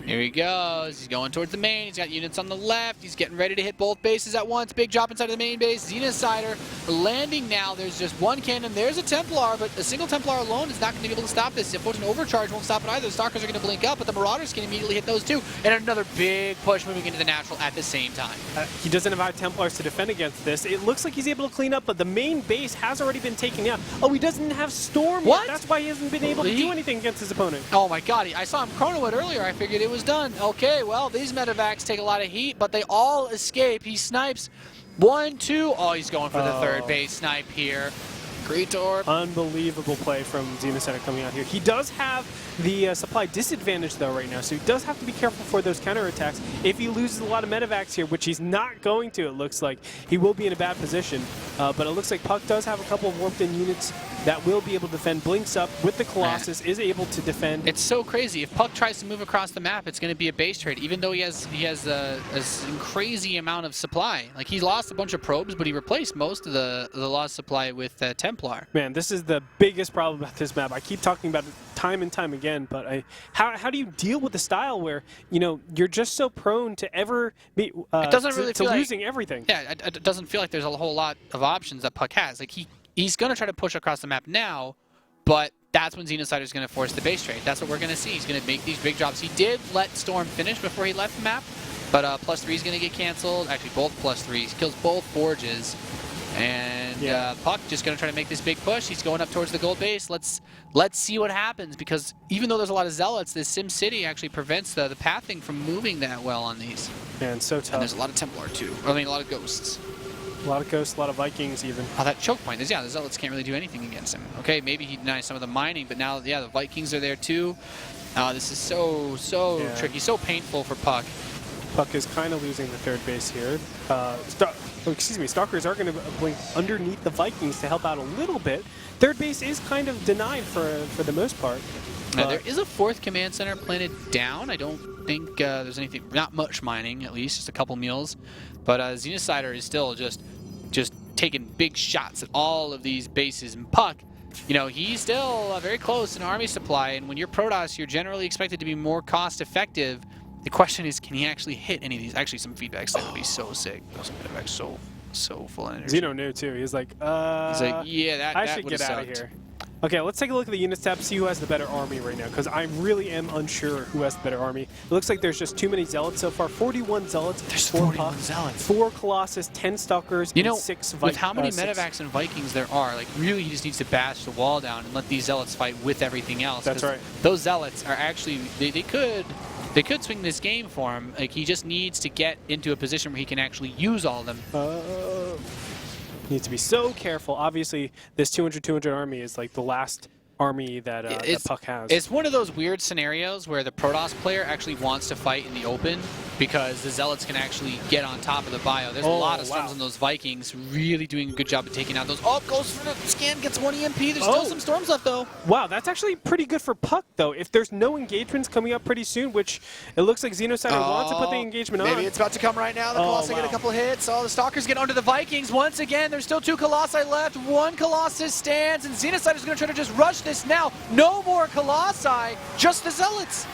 Here he goes. He's going towards the main. He's got units on the left. He's getting ready to hit both bases at once. Big drop inside of the main base. Xenocider landing now. There's just one cannon. There's a Templar, but a single Templar alone is not going to be able to stop this. If it's an overcharge, won't stop it either. The Stalkers are going to blink up, but the Marauders can immediately hit those too. And another big push moving into the natural at the same time. He doesn't have high Templars to defend against this. It looks like he's able to clean up, but the main base has already been taken out. Oh, he doesn't have Storm yet. That's why he hasn't been able to do anything against his opponent. Oh my God, I saw him chrono it earlier. earlier. I figured it was done. Okay, well, these medevacs take a lot of heat, but they all escape. He snipes 1, 2. Oh, he's going for the third base snipe here. Great orb. Unbelievable play from Xenocider coming out here. He does have the supply disadvantage, though, right now, so he does have to be careful for those counterattacks. If he loses a lot of medevacs here, which he's not going to, it looks like, he will be in a bad position. But it looks like puCK does have a couple of warped-in units that will be able to defend. Blinks up with the Colossus, is able to defend. It's so crazy. If puCK tries to move across the map, it's going to be a base trade, even though he has a crazy amount of supply. Like, he lost a bunch of probes, but he replaced most of the lost supply with Templar. Man, this is the biggest problem about this map. I keep talking about it time and time again, but how do you deal with a style where, you know, you're just so prone to ever be it doesn't really feel losing like, everything? Yeah, it doesn't feel like there's a whole lot of options that puCK has. Like, he's going to try to push across the map now, but that's when Xenocider is going to force the base trade. That's what we're going to see. He's going to make these big drops. He did let Storm finish before he left the map, but +3 is going to get canceled. Actually, both +3s. He kills both forges. And puCK just going to try to make this big push. He's going up towards the gold base. Let's see what happens, because even though there's a lot of Zealots, this Sim City actually prevents the pathing from moving that well on these. Man, so tough. And there's a lot of Templar too. I mean, a lot of Ghosts. A lot of Ghosts, a lot of Vikings even. Oh, that choke point. The Zealots can't really do anything against him. Okay, maybe he denies some of the mining, but now, the Vikings are there too. This is so tricky, so painful for puCK. puCK is kind of losing the third base here. Stalkers are going to blink underneath the Vikings to help out a little bit. Third base is kind of denied for the most part. Now, there is a fourth command center planted down. I don't think there's anything, not much mining at least, just a couple meals. But Xenocider is still just taking big shots at all of these bases. And puCK, you know, he's still very close in army supply. And when you're Protoss, you're generally expected to be more cost effective. The question is, can he actually hit any of these? Actually, some feedbacks that would be so sick. Those feedbacks so full of energy. Xeno knew too. He's like, yeah, I should get out of here. Okay, let's take a look at the unit tab, see who has the better army right now, because I really am unsure who has the better army. It looks like there's just too many Zealots so far. 41 Zealots, there's 4 41 Zealots, 4 Colossus, 10 Stalkers, you know, and 6 Vikings. With how many medevacs and Vikings there are, like, really he just needs to bash the wall down and let these Zealots fight with everything else. That's right. Those Zealots are actually, they could swing this game for him. Like, he just needs to get into a position where he can actually use all of them. Needs to be so careful. Obviously, this 200 army is like the last army that, that puCK has. It's one of those weird scenarios where the Protoss player actually wants to fight in the open because the Zealots can actually get on top of the bio. There's a lot of storms on those Vikings, really doing a good job of taking out those. Oh, goes for the scan, gets 1 EMP. There's still some storms left, though. Wow, that's actually pretty good for puCK, though. If there's no engagements coming up pretty soon, which it looks like Xenocider wants to put the engagement on. Maybe it's about to come right now. The Colossi get a couple hits. Oh, the Stalkers get under the Vikings. Once again, there's still 2 Colossi left. 1 Colossus stands, and Xenocider's going to try to just rush this now. No more Colossi, just the Zealots.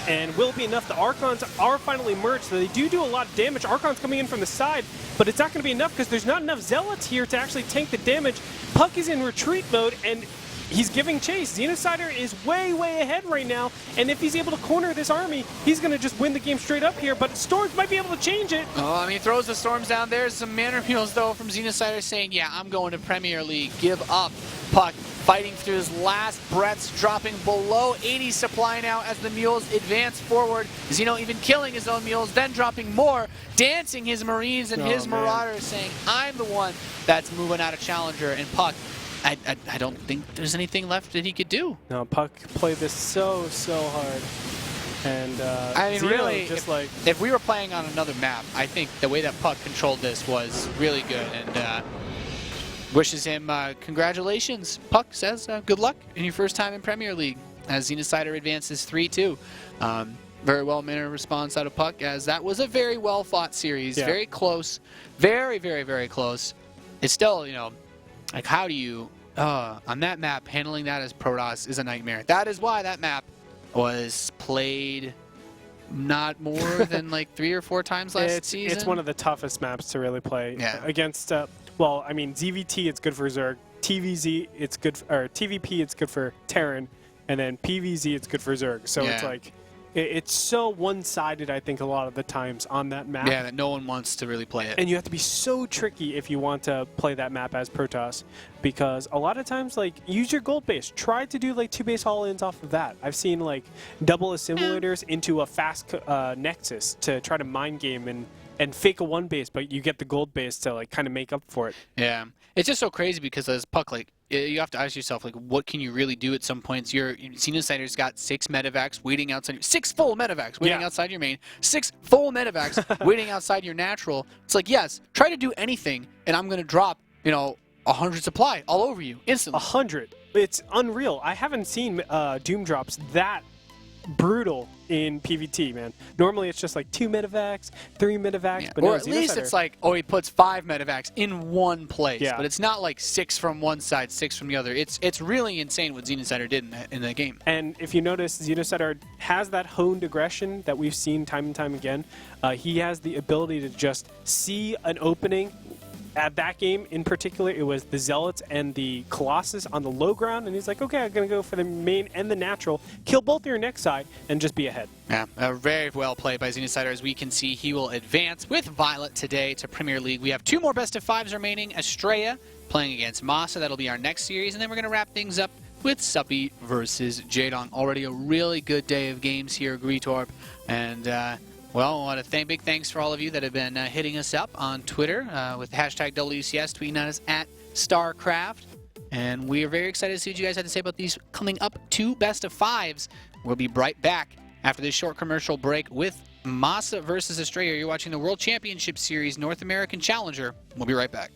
And will it be enough? The Archons are finally merged, so they do a lot of damage. Archons coming in from the side, but it's not going to be enough because there's not enough Zealots here to actually tank the damage. puCK is in retreat mode, and he's giving chase. Xenocider is way ahead right now, and if he's able to corner this army, he's going to just win the game straight up here, but Storms might be able to change it. Oh, I mean, he throws the Storms down. There's some mana mules, though, from Xenocider saying, yeah, I'm going to Premier League. Give up. puCK fighting through his last breaths, dropping below 80 supply now as the mules advance forward. Xeno even killing his own mules, then dropping more, dancing his Marines and his Marauders, saying, I'm the one that's moving out of Challenger. And puCK, I don't think there's anything left that he could do. No, puCK played this so hard. And I mean, Xeno, really, just if we were playing on another map, I think the way that puCK controlled this was really good. And wishes him congratulations. puCK says good luck in your first time in Premier League as Xenocider advances 3-2. Very well mannered response out of puCK, as that was a very well fought series. Yeah. Very close. Very close. It's still, you know, like, how do you, on that map, handling that as Protoss is a nightmare. That is why that map was played not more than like 3 or 4 times last season. It's one of the toughest maps to really play against. Well, I mean, ZVT, it's good for Zerg. TVZ, it's good. Or TVP, it's good for Terran, and then PVZ, it's good for Zerg. So it's like It's so one-sided, I think, a lot of the times on that map. Yeah, that no one wants to really play it. And you have to be so tricky if you want to play that map as Protoss, because a lot of times, like, use your gold base. Try to do like 2 base all-ins off of that. I've seen like double assimilators into a fast nexus to try to mind game and fake a 1 base, but you get the gold base to like kind of make up for it. Yeah, it's just so crazy because as puck, like, you have to ask yourself, like, what can you really do at some points? Your Xenocider's got 6 medevacs waiting outside, 6 full medevacs waiting outside your main, 6 full medevacs waiting outside your natural. It's like, yes, try to do anything, and I'm going to drop, 100 supply all over you instantly. 100. It's unreal. I haven't seen Doom drops that brutal in PvT, man. Normally it's just like 2 medevacs, 3 medevacs, Yeah. but or no, at least Xenocider. it's like, oh, he puts 5 medevacs in one place. Yeah. But it's not like 6 from one side, 6 from the other. It's really insane what Xenocider did in that game. And if you notice, Xenocider has that honed aggression that we've seen time and time again. He has the ability to just see an opening. At that game in particular, it was the Zealots and the Colossus on the low ground, and he's like, okay, I'm going to go for the main and the natural, kill both your next side, and just be ahead. Yeah, very well played by Xenocider. As we can see, he will advance with Violet today to Premier League. We have 2 more best of 5s remaining. Estrella playing against Masa. That'll be our next series, and then we're going to wrap things up with Suppy versus Jadong. Already a really good day of games here, Greetorp, and well, I want to big thanks for all of you that have been hitting us up on Twitter with hashtag WCS, tweeting at us at StarCraft. And we are very excited to see what you guys had to say about these coming up 2 best of 5s. We'll be right back after this short commercial break with Masa versus Estrella. You're watching the World Championship Series North American Challenger. We'll be right back.